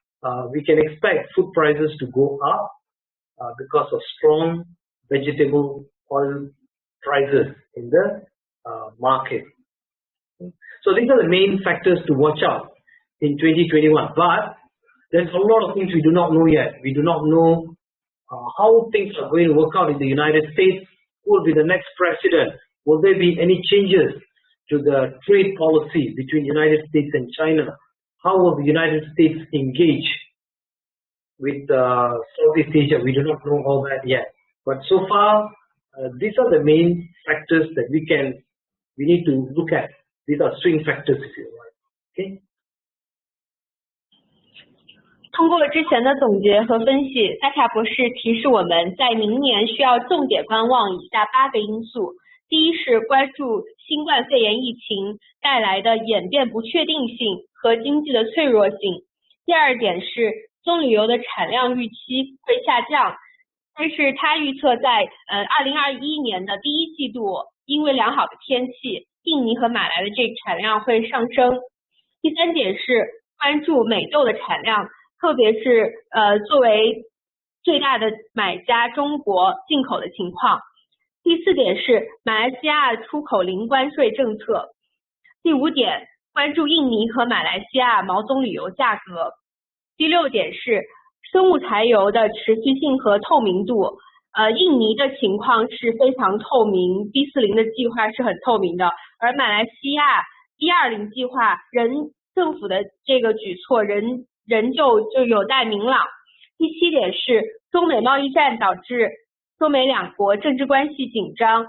We can expect food prices to go up because of strong vegetable oil prices in the market. So these are the main factors to watch out in 2021. But there's a lot of things we do not know yet. We do not know how things are going to work out in the United States. Who will be the next president? Will there be any changes to the trade policy between the United States and China? How will the United States engage with Southeast Asia? We do not know all that yet. But so far, these are the main factors that we need to look at. These are swing factors, if you like. Okay. 通过之前的总结和分析，萨卡博士提示我们在明年需要重点观望以下8个因素。第一是关注新冠肺炎疫情带来的演变不确定性和经济的脆弱性。第二点是棕榈油的产量预期会下降，但是他预测在2021年的第一季度，因为良好的天气，印尼和马来的这个产量会上升。第三点是关注美豆的产量，特别是作为最大的买家中国进口的情况。第四点是马来西亚出口零关税政策。第五点关注印尼和马来西亚毛棕榈油价格。第六点是生物柴油的持续性和透明度。印尼的情况是非常透明 ，B40 的计划是很透明的，而马来西亚120计划政府的这个举措仍就有待明朗。第七点是中美贸易战导致中美两国政治关系紧张，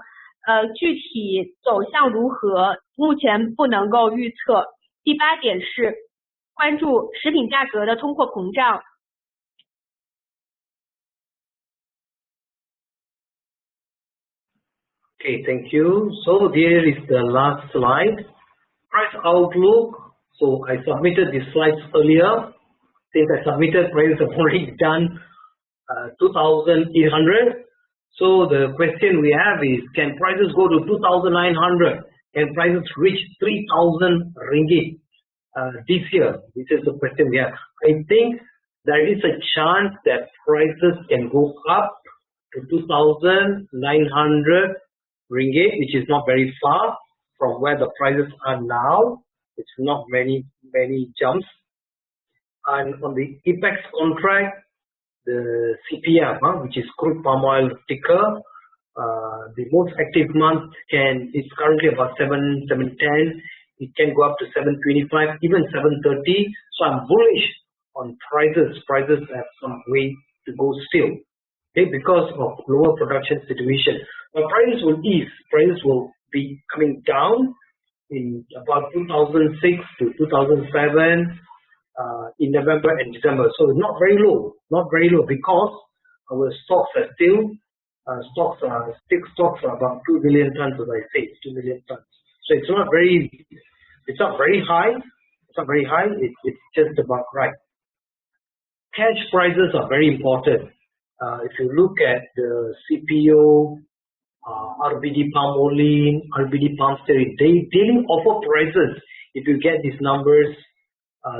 具体走向如何，目前不能够预测。第八点是关注食品价格的通货膨胀。Okay, thank you. So there is the last slide. Price outlook. So I submitted these slides earlier. Since I submitted, prices have already done 2,800. So the question we have is, can prices go to 2,900? Can prices reach 3,000 ringgit this year? This is the question we have. I think there is a chance that prices can go up to 2,900 ringgit, which is not very far from where the prices are now. It's not many jumps. And on the EPEX contract, the CPM, which is crude palm oil ticker, the most active month is currently about 710. It can go up to 725, even 730. So I'm bullish on prices. Prices have some way to go still, okay, because of lower production situation. But prices will ease. Prices will be coming down in about 2006 to 2007 in November and December. So not very low because our stocks are still stocks are about 2 million tons, as I say, 2 million tons. So it's not very high. It's just about right. Cash prices are very important. If you look at the CPO, RBD palm oil, RBD palm stearin, they daily offer prices. If you get these numbers,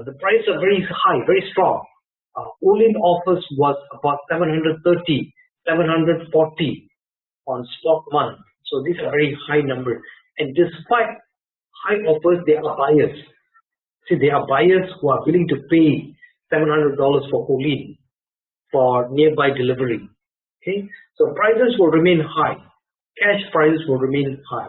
the prices are very high, very strong. Olin offers was about 730, 740 on spot month. So these are very high numbers. And despite high offers, there are buyers. See, there are buyers who are willing to pay $700 for Olin for nearby delivery. Okay, so prices will remain high. Cash prices will remain high.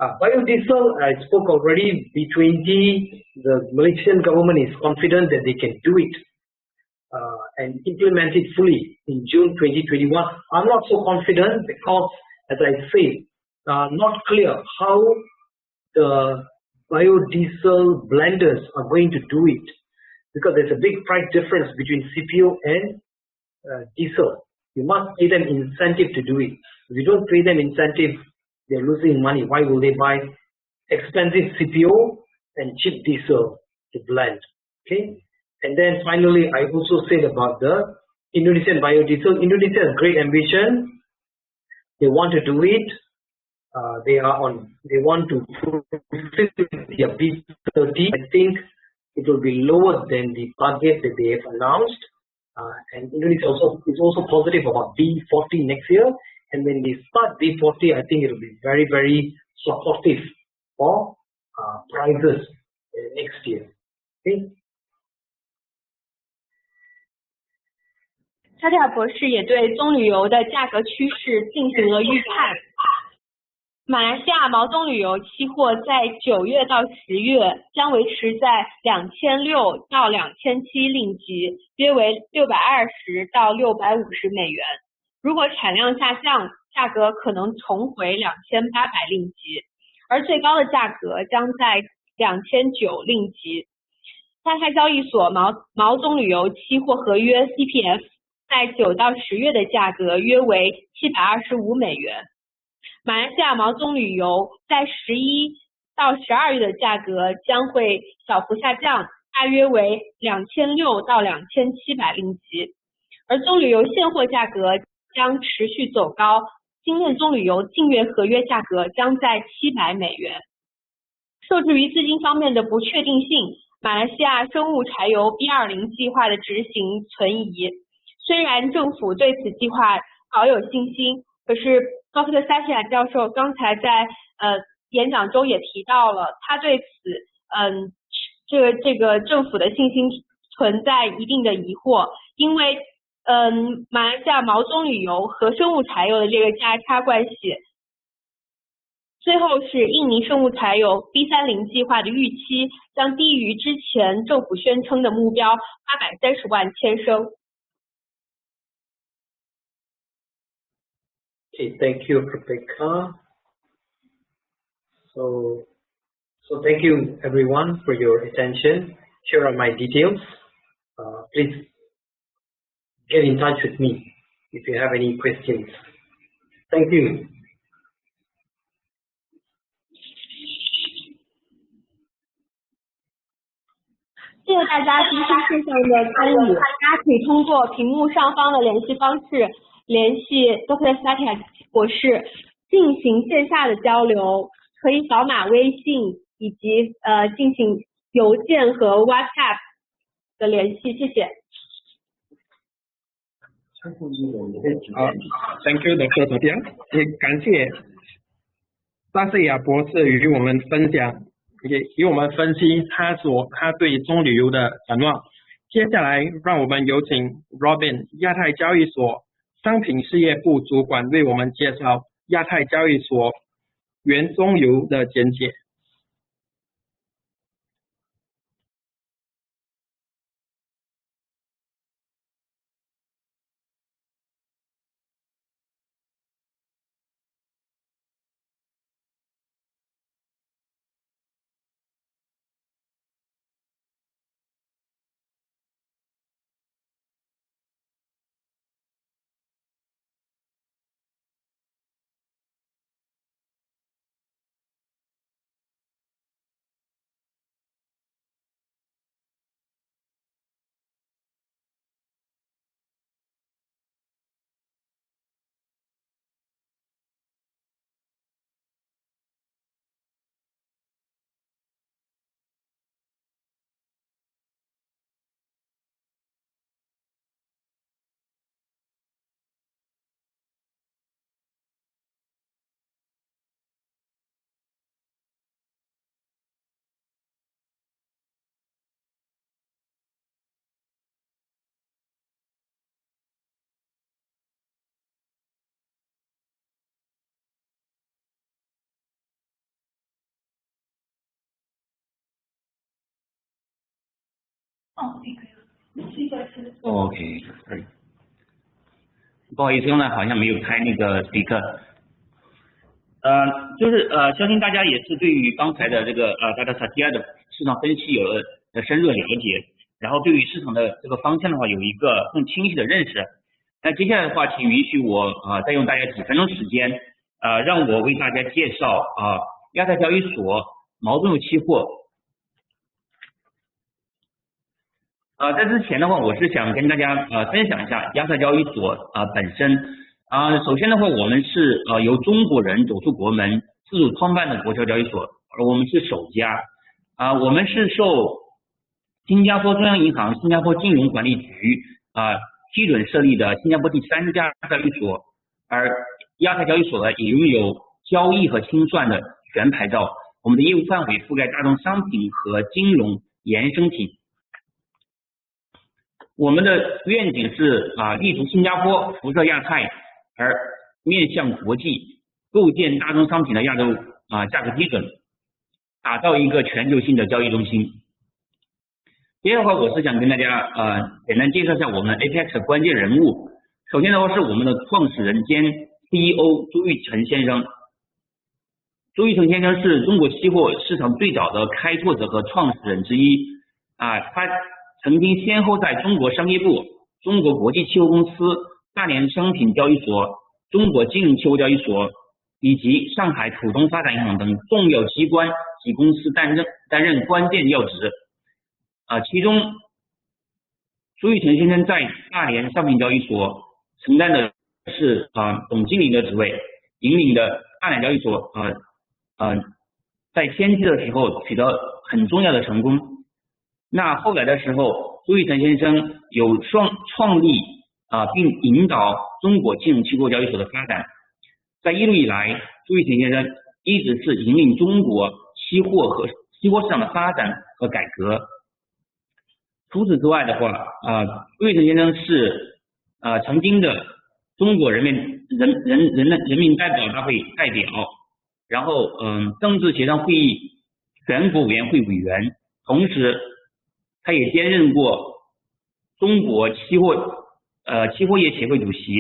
Biodiesel, I spoke already, B20, the Malaysian government is confident that they can do it and implement it fully in June 2021. I'm not so confident because, as I say, not clear how the biodiesel blenders are going to do it, because there's a big price difference between CPO and diesel. You must pay them incentive to do it. If you don't pay them incentive, they're losing money. Why will they buy expensive CPO and cheap diesel to blend? Okay. And then finally, I also said about the Indonesian biodiesel. Indonesia has great ambition. They want to do it. They want to fulfill their B30. I think it will be lower than the target that they have announced. And Indonesia is also positive about B40 next year. And when they start B40, I think it will be very, very supportive for prices next year. Okay. 沙特亚博士也对棕榈油的价格趋势进行了预判。马来西亚毛棕榈油期货在9月到10月将维持在2600到2700令吉，约为620到650美元。如果产量下降，价格可能重回2800令吉，而最高的价格将在2009令吉。亚太交易所毛棕榈油期货合约 CPF 在9到10月的价格约为725美元。马来西亚毛棕榈油在11到12月的价格将会小幅下降，大约为2600到2700令吉，而棕榈油现货价格将持续走高，精炼棕榈油近月合约价格将在700美元。受制于资金方面的不确定性，马来西亚生物柴油 B20 计划的执行存疑。虽然政府对此计划保有信心，可是Dr. Sathia 教授刚才在演讲中也提到了，他对此这个政府的信心存在一定的疑惑，因为马来西亚毛棕榈油和生物柴油的这个价差关系，最后是印尼生物柴油 B30 计划的预期将低于之前政府宣称的目标830万千升。Okay, thank you, Rebecca. So thank you everyone for your attention. Here are my details. Please get in touch with me if you have any questions. Thank you. 谢谢大家今天线上的参与，大家可以通过屏幕上方的联系方式联系 Dr. Sathia 博士进行线下的交流，可以扫码微信以及进行邮件和 WhatsApp 的联系，谢谢。Thank you, Dr. Sathia。也感谢沙特亚博士与我们分享，也与我们分析他对棕榈油的展望。接下来，让我们有请 Robin 亚太交易所商品事业部主管为我们介绍亚太交易所原棕油的简介。OK， 不好意思，刚才好像没有开那个 speaker。相信大家也是对于刚才的这个大家 Sathia 的市场分析有了深入的了解，然后对于市场的这个方向的话有一个更清晰的认识。那接下来的话，请允许我再用大概几分钟时间，让我为大家介绍亚太交易所毛棕油期货。在之前的话，我是想跟大家分享一下亚太交易所本身。首先的话，我们是由中国人走出国门自主创办的国际交易所，而我们是首家。我们是受新加坡中央银行、新加坡金融管理局批准设立的新加坡第3家交易所，而亚太交易所呢也拥有交易和清算的全牌照。我们的业务范围覆盖大宗商品和金融衍生品。我们的愿景是立足新加坡，辐射亚太，而面向国际，构建大宗商品的亚洲价格基准，打造一个全球性的交易中心。第二的话，我是想跟大家简单介绍一下我们 Apex 的关键人物。首先的话是我们的创始人兼 CEO 朱玉成先生。朱玉成先生是中国期货市场最早的开拓者和创始人之一他曾经先后在中国商业部、中国国际期货公司、大连商品交易所、中国金融期货交易所以及上海浦东发展银行等重要机关及公司担任关键要职。其中朱玉成先生在大连商品交易所承担的是总经理的职位，引领的大连交易所在前期的时候取得很重要的成功。那后来的时候，朱玉成先生有创立并引导中国金融期货交易所的发展。在一路以来，朱玉成先生一直是引领中国期货市场的发展和改革。除此之外的话，朱玉成先生是曾经的中国人民代表大会代表，然后政治协商会议全国委员会委员，同时他也兼任过中国期货业协会主席。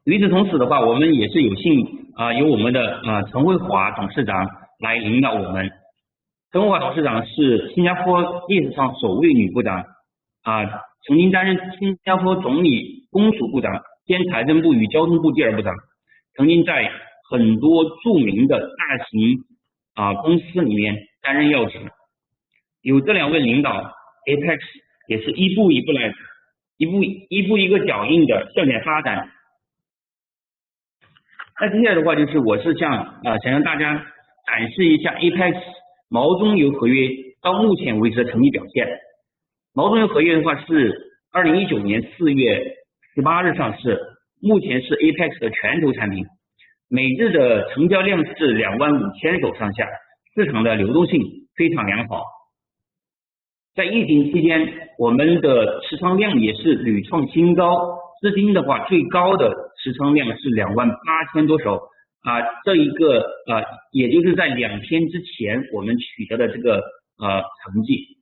与此同时的话，我们也是有幸由我们的陈慧华董事长来领导我们。陈慧华董事长是新加坡历史上首位女部长曾经担任新加坡总理公署部长兼财政部与交通部第二部长，曾经在很多著名的大型公司里面担任要职。有这两位领导 ，Apex 也是一步一个脚印的向前发展。那接下来的话就是我是想让大家展示一下 Apex 毛中油合约到目前为止的成绩表现。毛中油合约的话是2019年4月18日上市，目前是 Apex 的全球产品，每日的成交量是25000手上下，市场的流动性非常良好。在疫情期间，我们的持仓量也是屡创新高，至今的话最高的持仓量是28000多手这一个也就是在2天之前我们取得的这个成绩。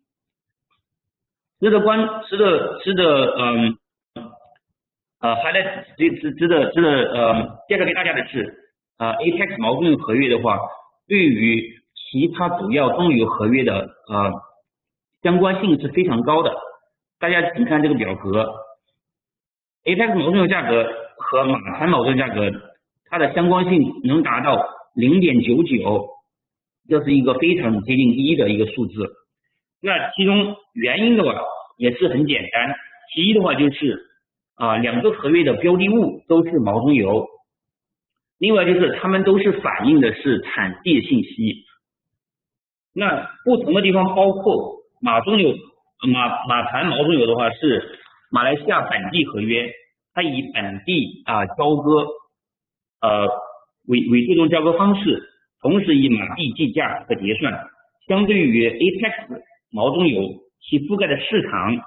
值得介绍给大家的是Apex 毛中油合约的话，对于其他主要中油合约的相关性是非常高的。大家请看这个表格 ，Apex 毛中油价格和马谈毛中油价格，它的相关性能达到 0.99， 这是一个非常接近1的一个数字。那其中原因的话也是很简单，其一的话就是两个合约的标的物都是毛中油，另外就是它们都是反映的是产地信息。那不同的地方包括马谈毛中油的话是马来西亚本地合约，它以本地交割为最终交割方式，同时以马币计价和结算。相对于 Apex 毛中油，其覆盖的市场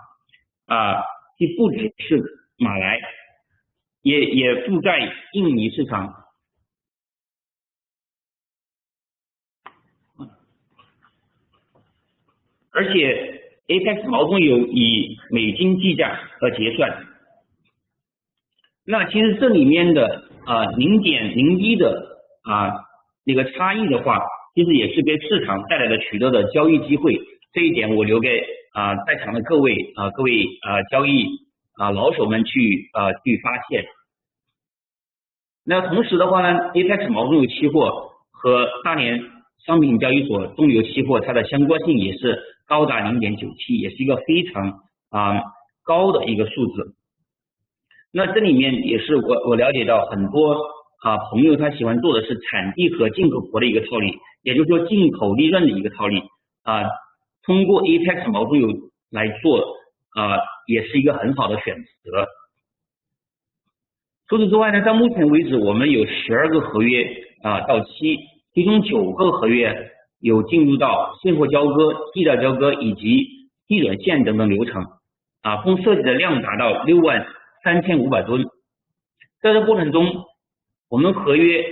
既不只是马来，也覆盖印尼市场。而且 Apex 毛中油以美金计价和结算。那其实这里面的0.01的那个差异的话，其实也是给市场带来了许多的交易机会。这一点我留给在场的各位交易老手们去发现。那同时的话呢 ，Apex 毛中油期货和大连商品交易所中油期货它的相关性也是高达 0.97， 也是一个非常高的一个数字。那这里面也是我了解到很多朋友他喜欢做的是产地和进口国的一个套利，也就是说进口利润的一个套利通过 Apex 毛中油来做也是一个很好的选择。除此之外呢，到目前为止我们有12个合约到期，其中9个合约有进入到现货交割、地价交割以及批准线等等流程共设计的量达到63500吨。在这过程中，我们合约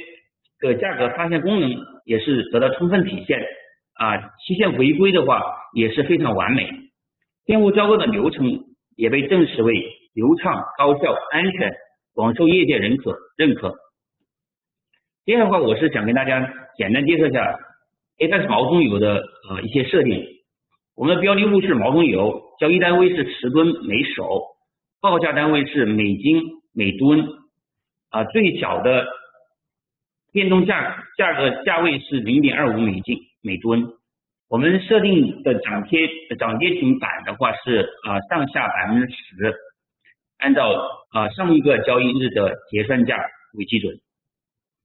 的价格发现功能也是得到充分体现期限回归的话也是非常完美，现货交割的流程也被证实为流畅、高效、安全，广受业界认可。接下来的话，我是想跟大家简单介绍一下 Apex 毛中油的一些设定。我们的标的物是毛中油，交易单位是10吨每手，报价单位是美金每吨最小的变动价格价位是0.25美金每吨。我们设定的涨跌停板的话是上下10%，按照上一个交易日的结算价为基准。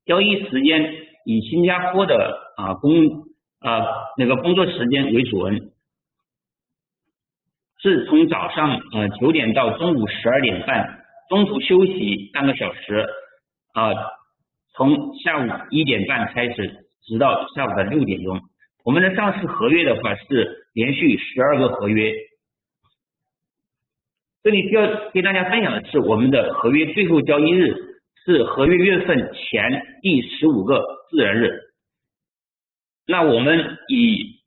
交易时间以新加坡的工作时间为准，是从早上9点到中午12点半，中途休息半个小时从下午1点半开始，直到下午的6点钟。我们的上市合约的话是连续12个合约。这里需要给大家分享的是，我们的合约最后交易日是合约月份前第15个自然日。那我们以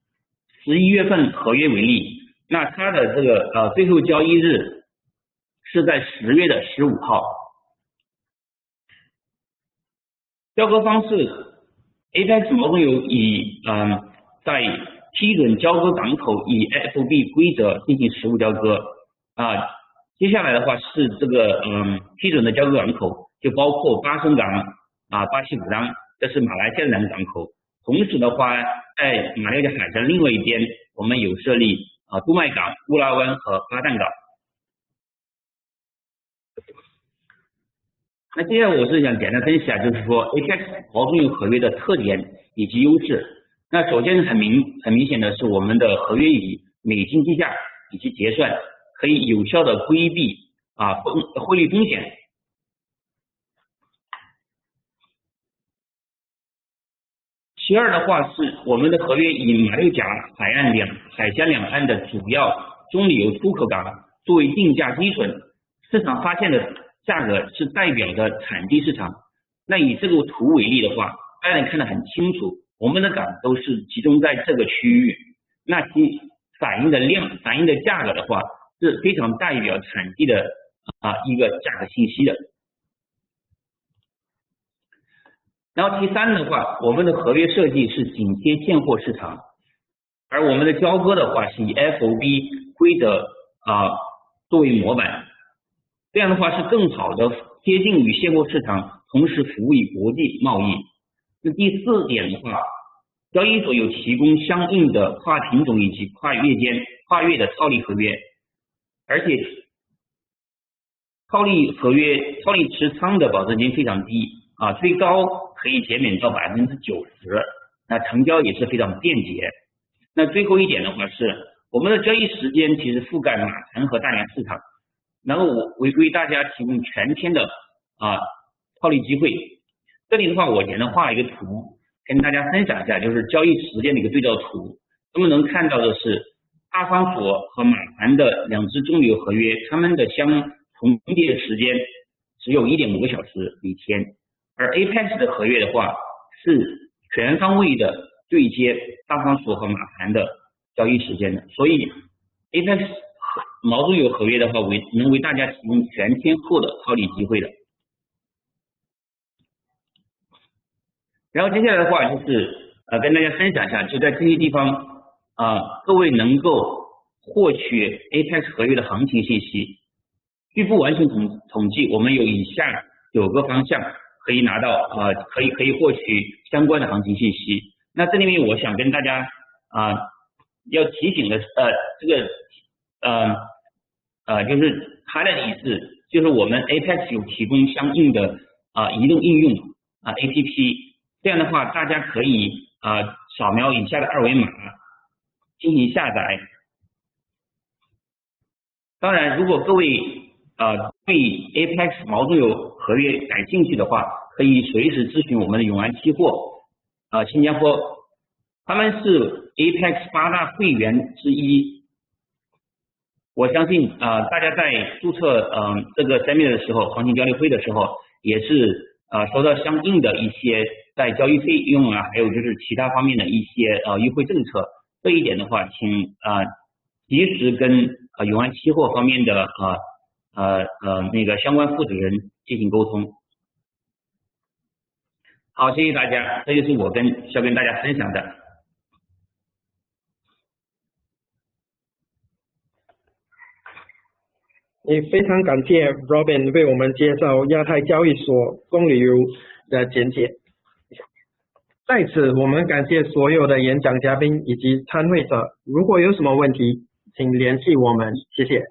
11月份合约为例，那它的这个最后交易日是在10月的15号。交割方式 ，Apex 毛中油以在批准交割港口以 FOB 规则进行实物交割接下来的话是这个批准的交割港口就包括巴生港巴西古当，这是马来西亚的两个港口。同时的话，在马六甲海峡另外一边，我们有设立杜麦港、乌拉湾和巴旦港。那接下来我是想简单分析就是说 Apex 毛中油合约的特点以及优势。那首先很明显的是，我们的合约以美金计价以及结算，可以有效的规避汇率风险。其二的话是我们的合约以马六甲海峡两岸的主要中旅游出口港作为定价基准，市场发现的价格是代表的产地市场。那以这个图为例的话，大家能看得很清楚，我们的港都是集中在这个区域，那其反映的价格的话是非常代表产地的一个价格信息的。然后第三的话，我们的合约设计是紧贴现货市场，而我们的交割的话是以 FOB 规则作为模板，这样的话是更好的接近于现货市场，同时服务于国际贸易。那第四点的话，交易所有提供相应的跨品种以及跨越的套利合约，而且套利持仓的保证金非常低最高可以减免到90%，那成交也是非常便捷。那最后一点的话是，我们的交易时间其实覆盖马城和大洋市场，然后我为大家提供全天的套利机会。这里的话，我简单画了一个图，跟大家分享一下，就是交易时间的一个对照图。那么能看到的是，大方所和马盘的两只中旅游合约，它们的相重叠的时间只有1.5个小时每天，而 Apex 的合约的话是全方位的对接大方所和马盘的交易时间的，所以 Apex 毛中油合约的话能为大家提供全天候的套利机会的。然后接下来的话就是跟大家分享一下，就在这些地方各位能够获取 Apex 合约的行情信息。据不完全统计，我们有以下9个方向可以拿到可以获取相关的行情信息。那这里面我想跟大家要提醒的就是它的意思就是我们 Apex 有提供相应的移动应用APP， 这样的话大家可以扫描以下的2维码进行下载。当然，如果各位对 Apex 毛中油合约感兴趣的话，可以随时咨询我们的永安期货新加坡，他们是 Apex 8大会员之一。我相信大家在注册这个 Seminar 的时候，黄金交易会的时候，也是收到相应的一些在交易费用啊，还有就是其他方面的一些优惠政策。这一点的话，请及时跟永安期货方面的那个相关负责人进行沟通。好，谢谢大家，这就是我想跟大家分享的。也非常感谢 Robin 为我们介绍亚太交易所棕榈油的简介。在此，我们感谢所有的演讲嘉宾以及参会者。如果有什么问题，请联系我们，谢谢。